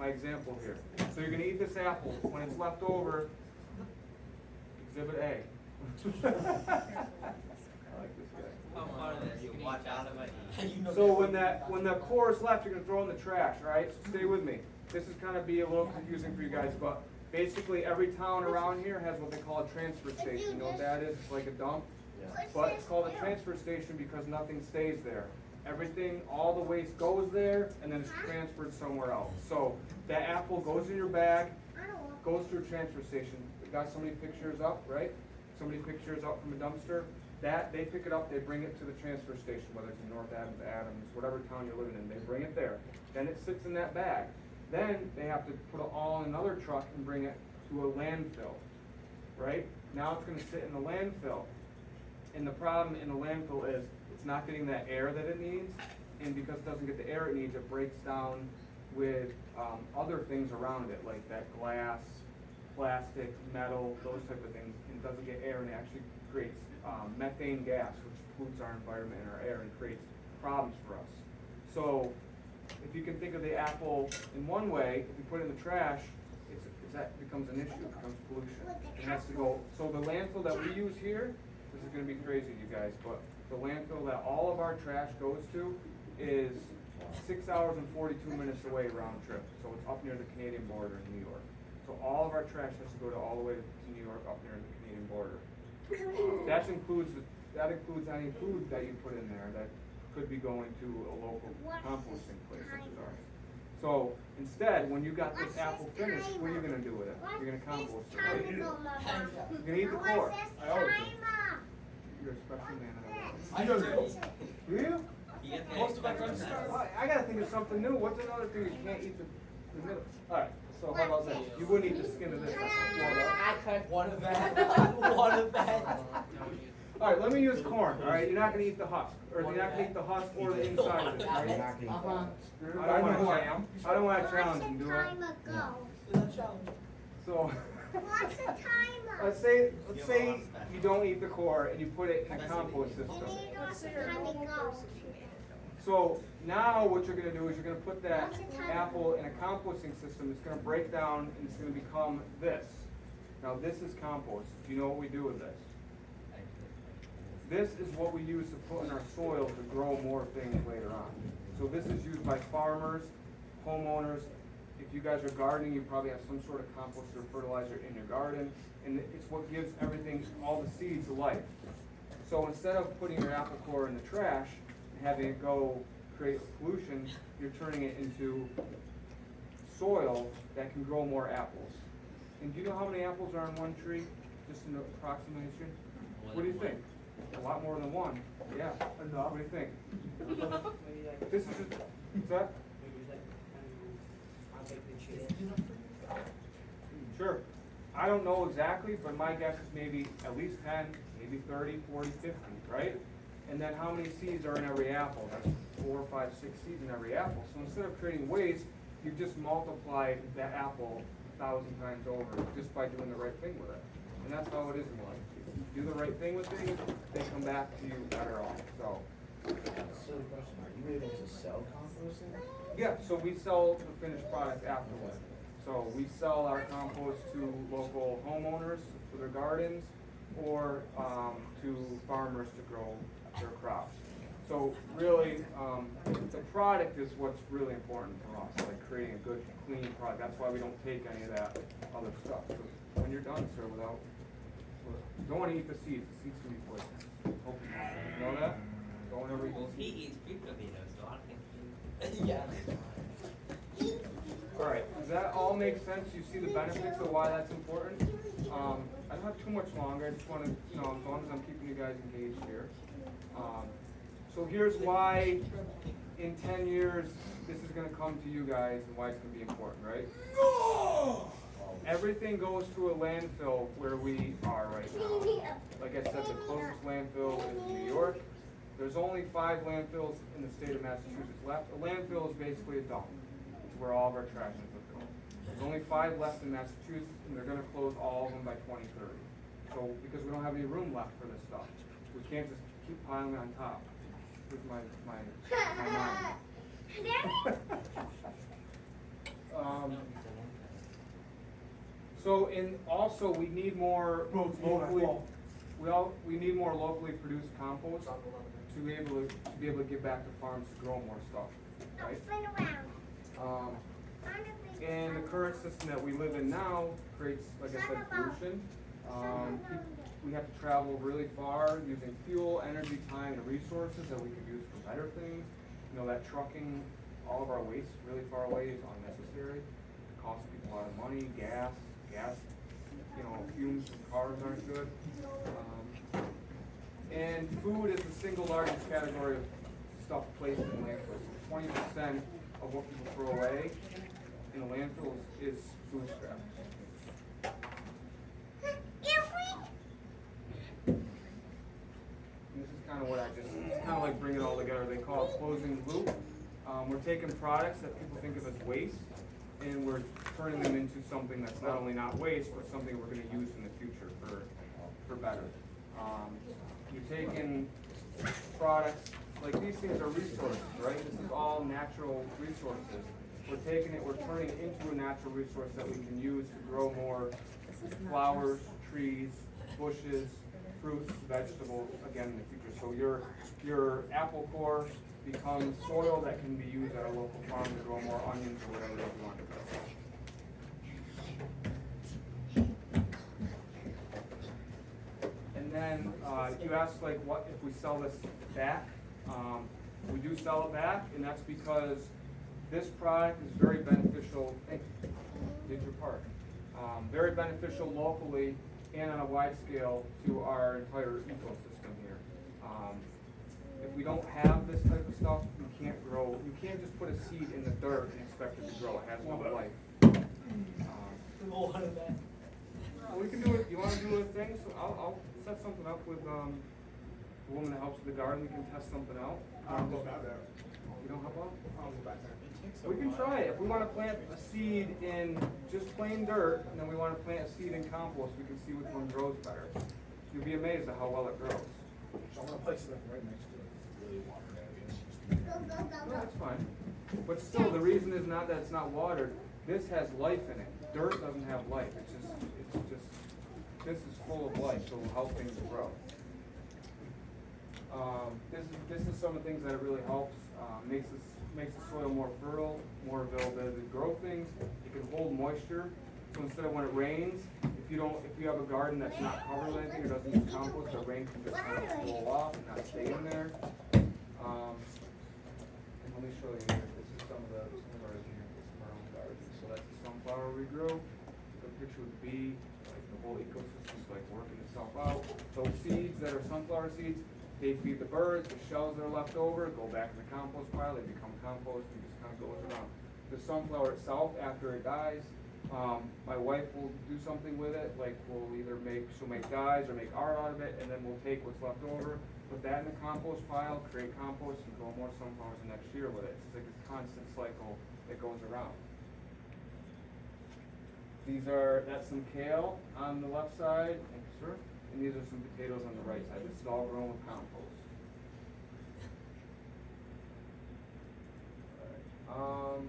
example here. So you're gonna eat this apple. When it's left over, exhibit A. I like this guy. How far is you watch out of it? So when the core is left, you're gonna throw it in the trash, right? So stay with me. This is gonna be a little confusing for you guys, but basically every town around here has what they call a transfer station. You know what that is? It's like a dump. Yeah. But it's called a transfer station because nothing stays there. Everything, all the waste goes there and then it's transferred somewhere else. So that apple goes in your bag, goes to a transfer station. We got so many pictures up, right? So many pictures up from a dumpster. They pick it up, they bring it to the transfer station, whether it's in North Adams, whatever town you're living in, they bring it there. Then it sits in that bag. Then they have to put it all in another truck and bring it to a landfill, right? Now it's gonna sit in the landfill. And the problem in the landfill is it's not getting that air that it needs, and because it doesn't get the air it needs, it breaks down with other things around it, like that glass, plastic, metal, those type of things, and it doesn't get air, and it actually creates methane gas, which pollutes our environment and our air and creates problems for us. So if you can think of the apple in one way, if you put it in the trash, that becomes an issue, it becomes pollution. It has to go, so the landfill that we use here, this is gonna be crazy, you guys, but the landfill that all of our trash goes to is 6 hours and 42 minutes away round trip. So it's up near the Canadian border in New York. So all of our trash has to go all the way to New York, up near the Canadian border. That includes that includes any food that you put in there that could be going to a local composting place such as ours. So instead, when you got this apple finished, what are you gonna do with it? You're gonna compost it, right? You're gonna eat the core. I always do. You're a special man. I don't know. Do you? You get the Most of my friends extra start. I gotta think of something new. What's another thing you can't eat the middle? Alright, so how about this? You wouldn't eat the skin of this. I could. One of that. One of that. Alright, let me use corn, alright? You're not gonna eat the husk, or you're not gonna eat the husk or the inside of it, You're right? not gonna eat that. I don't wanna challenge you, do I? So, What's the timer? let's say you don't eat the core and you put it in a compost system. What's the time it goes? So now what you're gonna do is you're gonna put that apple in a composting system. It's gonna break down and it's gonna become this. Now this is compost. Do you know what we do with this? This is what we use to put in our soil to grow more things later on. So this is used by farmers, homeowners. If you guys are gardening, you probably have some sort of compost or fertilizer in your garden. And it's what gives everything, all the seeds, life. So instead of putting your apple core in the trash and having it go create pollution, you're turning it into soil that can grow more apples. And do you know how many apples are on one tree? Just an approximation? What do you think? A lot more than one. Yeah. Enough. What do you think? This is just, what's that? Sure. I don't know exactly, but my guess is maybe at least 10, maybe 30, 40, 50, right? And then how many seeds are in every apple? That's 4, 5, 6 seeds in every apple. So instead of creating waste, you've just multiplied that apple 1,000 times over just by doing the right thing with it. And that's how it is in life. If you do the right thing with things, they come back to you better off. So, Silly question, are you able to sell composting? yeah, so we sell the finished product afterwards. So we sell our compost to local homeowners for their gardens or to farmers to grow their crops. So really, the product is what's really important for us, like creating a good, clean product. That's why we don't take any of that other stuff. So when you're done, sir, you don't want to eat the seeds. The seeds can be poisonous. Hope you know that? Don't ever eat Well, the he seeds. eats sweet potatoes, so I think he. Yeah. All right, does that all make sense? You see the benefits of why that's important? I don't have too much longer. I just want to, as long as I'm keeping you guys engaged here. So here's why in 10 years this is going to come to you guys and why it's going to be important, right? Everything goes to a landfill where we are right now. Like I said, the closest landfill is New York. There's only 5 landfills in the state of Massachusetts left. A landfill is basically a dump. It's where all of our trash ends up going. There's only 5 left in Massachusetts, and they're going to close all of them by 2030. So, because we don't have any room left for this stuff, we can't just keep piling on top. With my mind. Also we need more locally. We need more locally produced compost to be able to give back to farms to grow more stuff, right? And the current system that we live in now creates, like I said, pollution. We have to travel really far using fuel, energy, time, and resources that we could use for better things. That trucking all of our waste really far away is unnecessary. It costs people a lot of money, gas, fumes from cars aren't good. And food is the single largest category of stuff placed in landfills. 20% of what people throw away in a landfill is food scrap. And this is kind of what it's kind of like bringing it all together. They call it closing the loop. We're taking products that people think of as waste, and we're turning them into something that's not only not waste, but something we're going to use in the future for better. You're taking products, like these things are resources, right? This is all natural resources. We're taking it, we're turning it into a natural resource that we can use to grow more flowers, trees, bushes, fruits, vegetables, again in the future. So your apple core becomes soil that can be used at a local farm to grow more onions or whatever it is you want to grow. And then And, you asked like what if we sell this back? We do sell it back, and that's because this product is very beneficial, did your part. Very beneficial locally and on a wide scale to our entire ecosystem here. If we don't have this type of stuff, you can't grow, you can't just put a seed in the dirt and expect it to grow, it has no life. Well, we can do it, you wanna do a thing, so I'll set something up with, a woman that helps with the garden, we can test something out. I'll go back there. You don't have one? I'll go back there. We can try it, if we wanna plant a seed in just plain dirt, and then we wanna plant a seed in compost, we can see which one grows better. You'll be amazed at how well it grows. So I'm gonna place it right next to it. Really water that against. No, that's fine. But still, the reason is not that it's not watered, this has life in it. Dirt doesn't have life, this is full of life, so it'll help things grow. This is some of the things that it really helps, makes the soil more fertile, more availability to grow things. It can hold moisture, so instead of when it rains, if you have a garden that's not covered with anything, or doesn't use compost, the rain can just kind of blow off and not stay in there. And let me show you here, this is some of our own gardens. So that's the sunflower we grew. Took a picture with the bee, like the whole ecosystem's like working itself out. Those seeds that are sunflower seeds, they feed the birds, the shells that are left over go back in the compost pile, they become compost, and just kind of goes around. The sunflower itself, after it dies, my wife will do something with it, like she'll make dyes or make art out of it, and then we'll take what's left over, put that in the compost pile, create compost, and grow more sunflowers the next year with it. It's like a constant cycle that goes around. That's some kale on the left side, thank you, sir, and these are some potatoes on the right side. This is all grown with compost. Alright,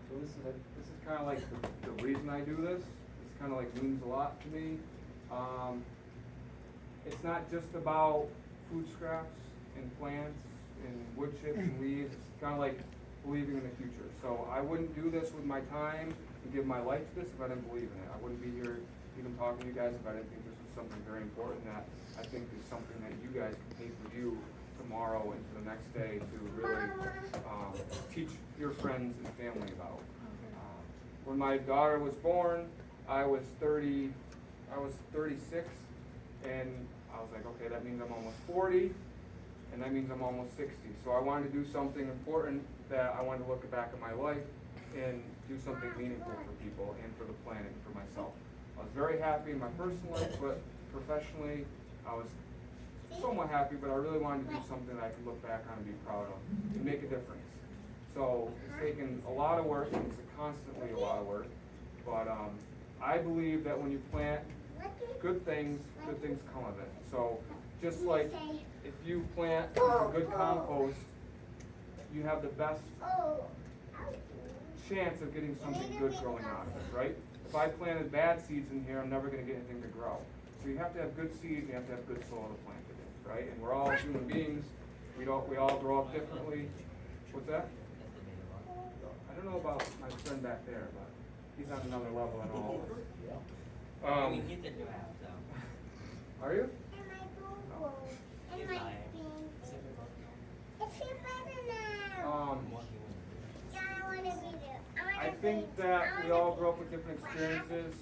so this is kind of like the reason I do this. This kind of like means a lot to me. It's not just about food scraps and plants and wood chips and leaves. It's kind of like believing in the future. So I wouldn't do this with my time and give my life to this if I didn't believe in it. I wouldn't be here even talking to you guys if I didn't think this was something very important that I think is something that you guys can take with you tomorrow and to the next day to really teach your friends and family about. When my daughter was born, I was 36, and I was like, okay, that means I'm almost 40, and that means I'm almost 60. So I wanted to do something important that I wanted to look back at my life and do something meaningful for people and for the planet and for myself. I was very happy in my personal life, but professionally, I was somewhat happy, but I really wanted to do something that I could look back on and be proud of and make a difference. So it's taken a lot of work, and it's constantly a lot of work, but I believe that when you plant good things come of it. So just like if you plant a good compost, you have the best chance of getting something good growing out of it, right? If I planted bad seeds in here, I'm never going to get anything to grow. So you have to have good seeds, you have to have good soil to plant it in, right? And we're all human beings. We all grow up differently. What's that? I don't know about my friend back there, but he's on another level than all of us. We get the new app, so. Are you? And my boo-boo. And my things. It feels better now. Yeah, I wanna be there. I think that we all grow up with different experiences,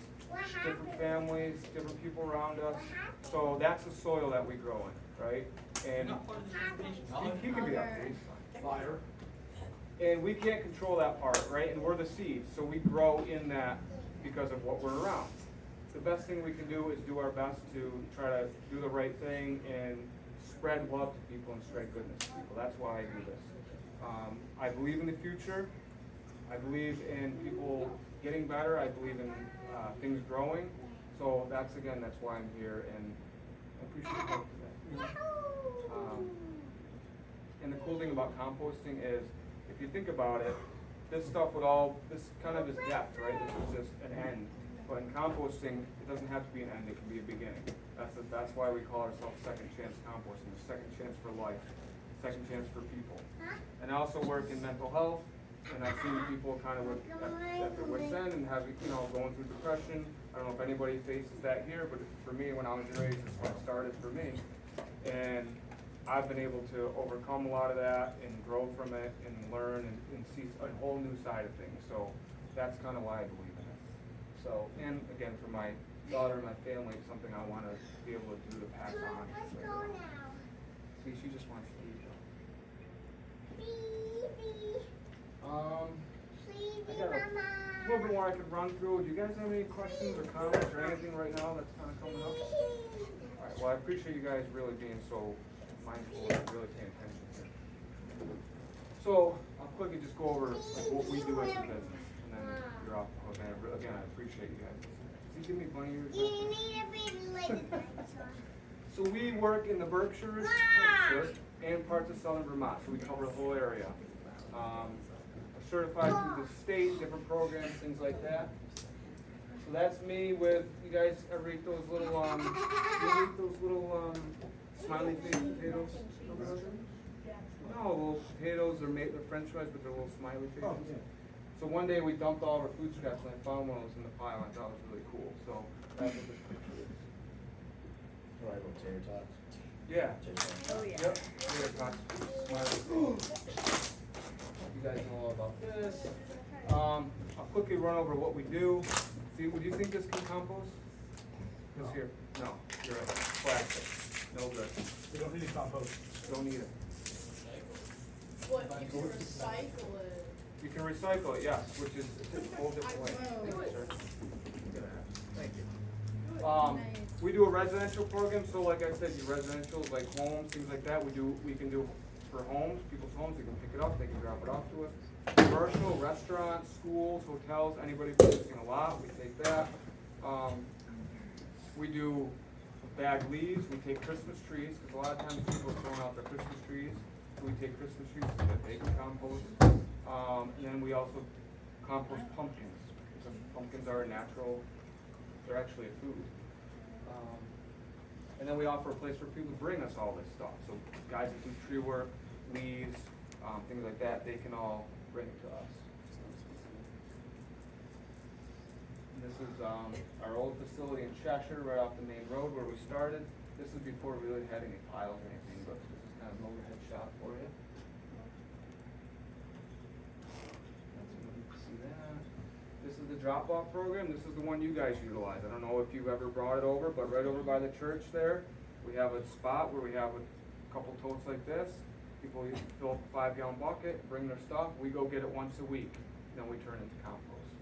different families, different people around us. So that's the soil that we grow in, right? And he can be up there, he's fine. Fire. And we can't control that part, right? And we're the seeds, so we grow in that because of what we're around. The best thing we can do is do our best to try to do the right thing and spread love to people and spread goodness to people. That's why I do this. I believe in the future. I believe in people getting better. I believe in things growing. So that's why I'm here, and I appreciate your help today. And the cool thing about composting is, if you think about it, this kind of is death, right? This is just an end. But in composting, it doesn't have to be an end, it can be a beginning. That's why we call ourselves second chance composting, second chance for life, second chance for people. And I also work in mental health, and I've seen people kind of at their wit's end and going through depression, I don't know if anybody faces that here, but for me, when I was your age, that's when it started for me. And I've been able to overcome a lot of that and grow from it and learn and see a whole new side of things. So that's kind of why I believe in it. So, and again, for my daughter and my family, it's something I want to be able to do to pass on. Let's go now. See, she just wants to eat. Baby. I Baby, got a mama. little bit more I could run through. Do you guys have any questions or comments or anything right now that's kind of coming up? All right, well, I appreciate you guys really being so mindful and really paying attention here. So, I'll quickly just go over like, what we do as a business, and then you're off the hook. And again, I appreciate you guys. Does he give me bunny ears? You need a baby like a dinosaur. So we work in the Berkshires and parts of southern Vermont, so we cover the whole area. Certified through the state, different programs, things like that. So that's me with, you guys ever eat those little, smiley face potatoes? Remember those? No, little potatoes, they're french fries, but they're little smiley faces. Oh, yeah. So one day we dumped all of our food scraps and I found one of those in the pile, and I thought it was really cool, so that's what this picture is. Right, little tater tots. Yeah. Tater tots. Oh, yeah. Yep. Tater tots, smiley face. You guys know all about this. I'll quickly run over what we do. See, would you think this can compost? This here? No, you're right. Plastic. No good. We don't need to compost. Don't need it. What, you can recycle it? You can recycle it, yes, which is a whole different way. I will. Thank you, sir. Thank you. Do it nice. We do a residential program, so like I said, your residential, like homes, things like that, we can do for homes, people's homes, they can pick it up, they can drop it off to us. Commercial, restaurants, schools, hotels, anybody producing a lot, we take that. We do bag leaves, we take Christmas trees, because a lot of times people are throwing out their Christmas trees, so we take Christmas trees so that they can compost. And then we also compost pumpkins, because pumpkins are a natural, they're actually a food. And then we offer a place for people to bring us all this stuff. So guys that do tree work, leaves, things like that, they can all bring it to us. And this is our old facility in Cheshire, right off the main road where we started. This is before we really had any piles or anything, but this is kind of an overhead shot for you. See that? This is the drop-off program. This is the one you guys utilize. I don't know if you've ever brought it over, but right over by the church there, we have a spot where we have a couple totes like this. People fill up a 5-gallon bucket, bring their stuff. We go get it once a week, then we turn it into compost.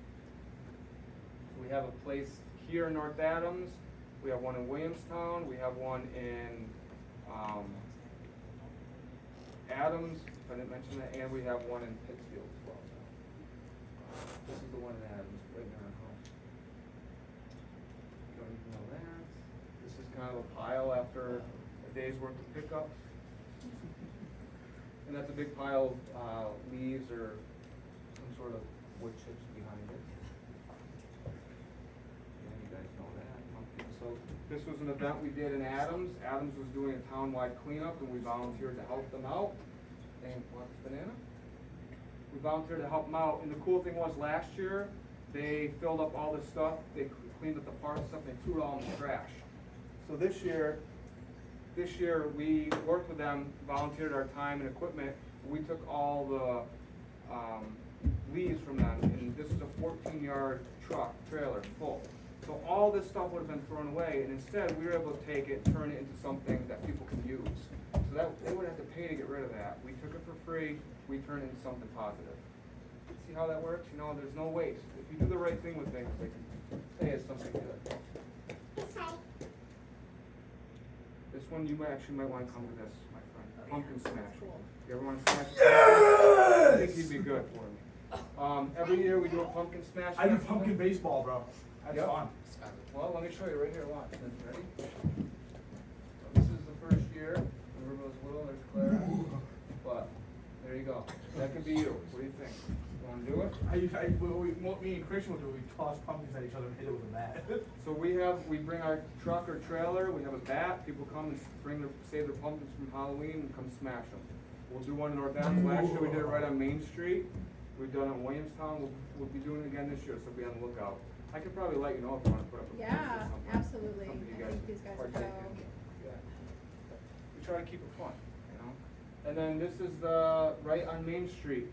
We have a place here in North Adams. We have one in Williamstown. We have one in Adams, if I didn't mention that, and we have one in Pittsfield as well. This is the one in Adams, right near our home. You don't even know that. This is kind of a pile after a day's worth of pickups. And that's a big pile of leaves or some sort of wood chips behind it. And you guys know that. So this was an event we did in Adams. Adams was doing a town-wide cleanup and we volunteered to help them out. And want this banana? We volunteered to help them out, and the cool thing was last year, they filled up all this stuff, they cleaned up the parts and stuff, they threw it all in the trash. So this year we worked with them, volunteered our time and equipment, we took all the leaves from them, and this is a 14-yard truck, trailer, full. So all this stuff would have been thrown away, and instead we were able to take it, turn it into something that people can use. So that they wouldn't have to pay to get rid of that. We took it for free, we turned it into something positive. See how that works? You know, there's no waste. If you do the right thing with things, they can say it's something good. This one you might want to come to this, my friend. Pumpkin smash. You ever want to smash? Yes! I think he'd be good for me. Every year we do a pumpkin smash. I do festival. pumpkin baseball, bro. That's Yep. fun. Well, let me show you right here. Watch. Ready? So this is the first year. Remember those little? There's Clara. But there you go. That could be you. What do you think? You want to do it? What me and Christian will do, we toss pumpkins at each other and hit it with a bat. So we bring our truck or trailer. We have a bat. People come and save their pumpkins from Halloween and come smash them. We'll do one in North Adams. Last year we did it right on Main Street. We've done it in Williamstown. We'll be doing it again this year, so be on the lookout. I could probably let you know if you wanna put up a booth or Yeah, something. absolutely. Something you I guys think these guys would partake go. in. Yeah. We try to keep it fun, you know? And then this is the, right on Main Street,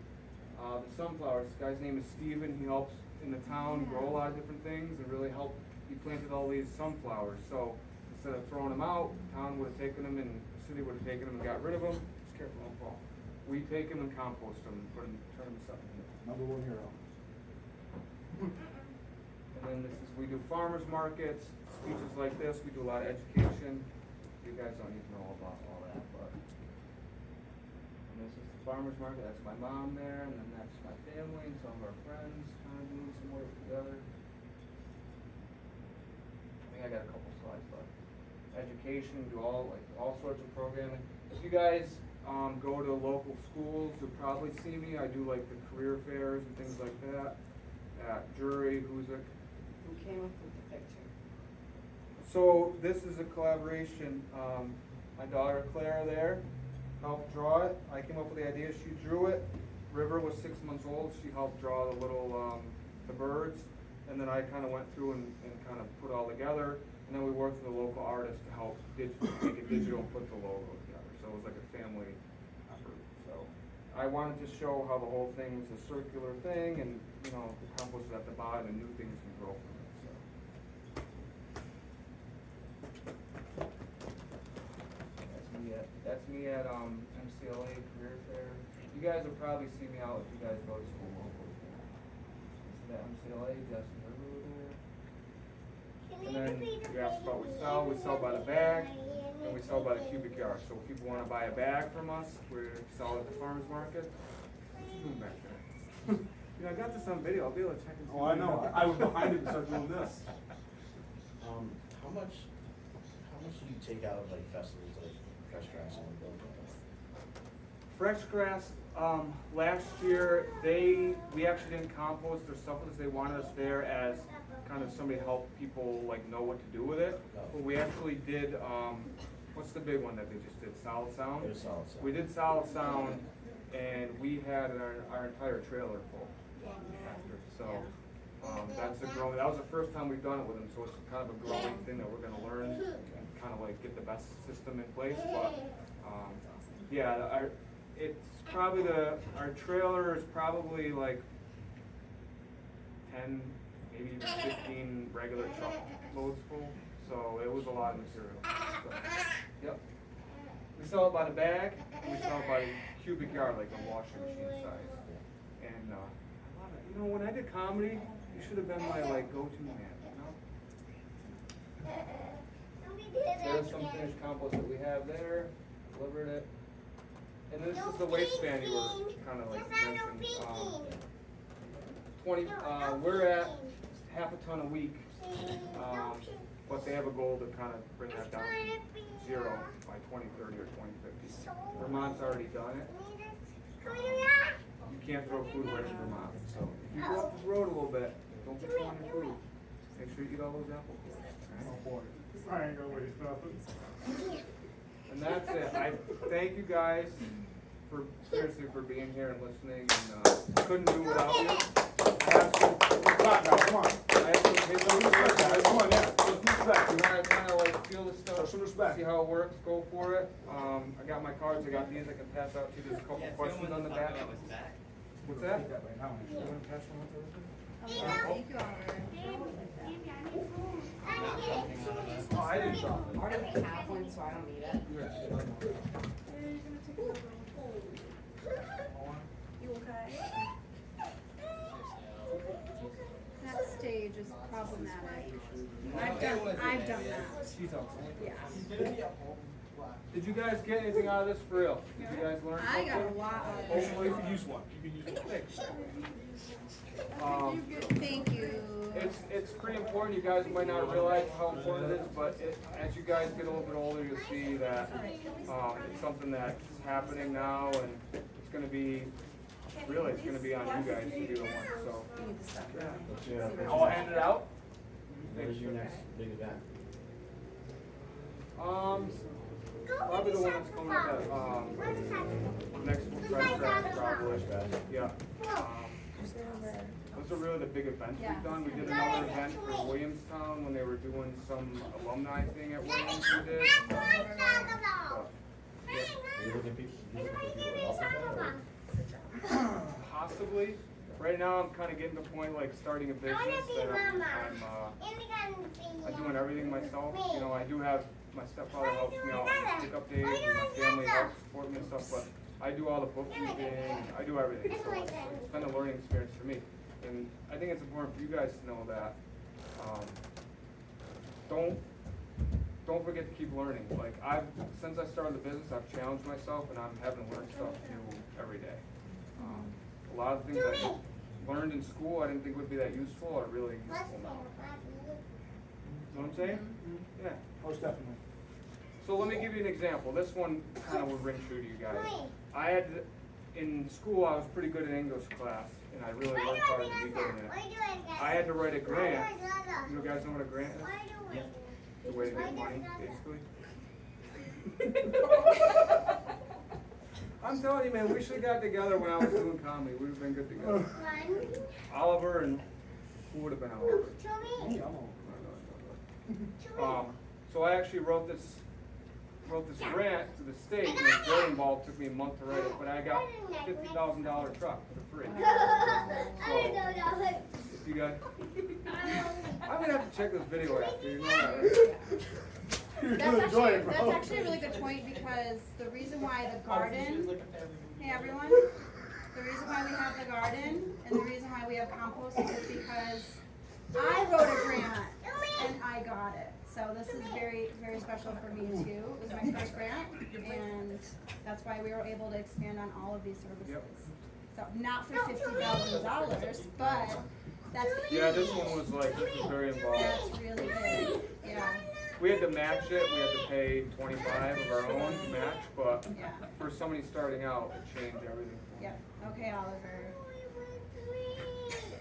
the sunflowers. This guy's name is Steven. He helps in the town grow a lot of different things and really help. He planted all these sunflowers. So instead of throwing them out, the town would have taken them and the city would have taken them and got rid of them. Just careful, don't fall. We take them and compost them, turn them into something new. Number one hero. And then this is, we do farmers markets, speeches like this, we do a lot of education. You guys don't need to know about all that, but. And this is the farmers market, that's my mom there, and then that's my family and some of our friends kind of doing some work together. I think I got a couple slides, but education, do all sorts of programming. If you guys, go to local schools, you'll probably see me, I do like the career fairs and things like that. At Jury, Who came up with the picture? So this is a collaboration. My daughter Clara there helped draw it. I came up with the idea. She drew it. River was 6 months old. She helped draw the little the birds, and then I kind of went through and kind of put it all together. And then we worked with a local artist to help make it digital and put the logo together. So it was like a family effort. So I wanted to show how the whole thing was a circular thing, and you know, the compost is at the bottom, and new things can grow from it. So. That's me at MCLA Career Fair. You guys will probably see me out if you guys go to school locally. This is at MCLA, Justin River there. And then you asked about we sell by the bag, and we sell by the cubic yard. So if people want to buy a bag from us, we sell it at the farmer's market. What's he doing back there? You know, I got this on video. I'll be able to check and see. Oh, I know, I was behind it and started doing this. How much do you take out of like festivals like Fresh Grass and like that? Fresh Grass, last year, we actually didn't compost their stuff because they wanted us there as kind of somebody to help people like know what to do with it. But we actually did, what's the big one that they just did, Solid Sound? It was Solid Sound. We did Solid Sound, and we had our entire trailer full after, so. That was the first time we've done it with them, so it's kind of a growing thing that we're gonna learn and kind of like get the best system in place, but, yeah, it's probably our trailer is probably like 10, maybe even 15 regular truck loads full, so it was a lot of material. So, yep. We sell it by the bag, and we sell it by cubic yard, like a washing machine size. And, I love it. You know, when I did comedy, you should have been my like go-to man, you know? There's some finished compost that we have there, delivered it. And this is the waistband you were kind of like mentioning. 20, we're at half a ton a week, but they have a goal to kind of bring that down to 0 by 2030 or 2050. Vermont's already done it. You can't throw food away in Vermont, so if you go up this road a little bit, don't be throwing your food. Make sure you eat all those apple cores, alright? I ain't gonna waste nothing. And that's it. I thank you guys for seriously for being here and listening, and couldn't do without you. I have some, Come on, guys, come on. I have some Show some respect, guys, come on, yeah, show some respect. You wanna kinda like feel this Show stuff, some respect. see how it works, go for it. I got my cards, I got these, I can pass out to you. There's a couple questions on the back. What's that? Take that right now. You wanna pass them out to everybody? Thank you, Oliver. Oh, I didn't draw them. I already have one, so I don't need it. You okay? That stage is problematic. I've done that. She's outside. Yeah. Did you guys get anything out of this for real? Did you guys learn I something? got a lot out of Hopefully. You can use one, you can use one. Thank you. It's pretty important. You guys might not realize how important it is, but as you guys get a little bit older, you'll see that it's something that's happening now, and it's going to be on you guys to do the one. So, yeah. I'll hand it out. Where's your next big event? Probably the one that's coming up at next Fresh Grass, probably. Yeah. Those are really the big events Yeah. we've done. We did another event for Williamstown when they were doing some alumni thing at Williams we did. That's what I'm talking about. Are you looking for people to help with that, or? Possibly. Right now, I'm kind of getting to the point like starting a business that I'm doing everything myself. You know, I do have, my stepfather helps me out with pick-up days, and my family helps support me and stuff, but I do all the bookkeeping, I do everything. So it's been a learning experience for me. And I think it's important for you guys to know that, don't forget to keep learning. Like since I started the business, I've challenged myself and I'm having to learn stuff new every day. A lot of things I learned in school I didn't think would be that useful are really useful now. Know what I'm saying? Yeah. Most definitely. So let me give you an example. This one kind of would ring true to you guys. In school I was pretty good in English class and I really worked hard to be good in it. I had to write a grant. You guys know what a grant is? Yeah. The way to get money, basically. I'm telling you, man, we should have got together when I was doing comedy. We would have been good together. Oliver and who would have been Oliver? Me, I'm all. So I actually wrote this grant to the state, and the very involved. Took me a month to write it, but I got a $50,000 truck for free. If you guys, I'm gonna have to check this video after. You know that, right? That's actually a really good point because the reason why the garden, hey everyone, the reason why we have the garden and the reason why we have composting is because I wrote a grant and I got it. So this is very, very special for me too. It was my first grant and that's why we were able to expand on all of these services. Yep. So not for $50,000, but that's Yeah, this one was like, this was very involved. That's really good. Yeah. We had to match it, we had to pay 25 of our own to match, but Yeah. for somebody starting out, it changed everything. Yeah. Okay, Oliver.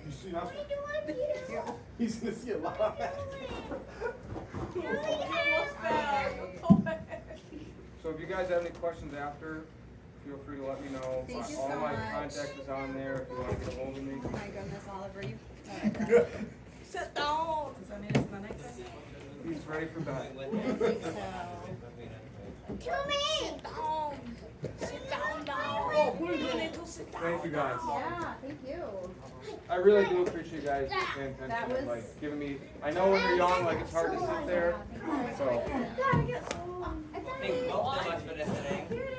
You see now? He's gonna see a lot of that. So if you guys have any questions after, feel free to let me know. Thank you All so my much. contact is on there if you want to get a hold of me. Oh my goodness, Oliver, you. Sit down. Does that mean it's the next time? He's ready for bed. I think so. Sit down. Sit down now. Oh, you need to sit down. Thank you guys. Yeah, thank you. I really do appreciate you guys paying That attention and was- like giving me, I know when you're young, like it's hard to sit there, so. Thank you both so much for listening.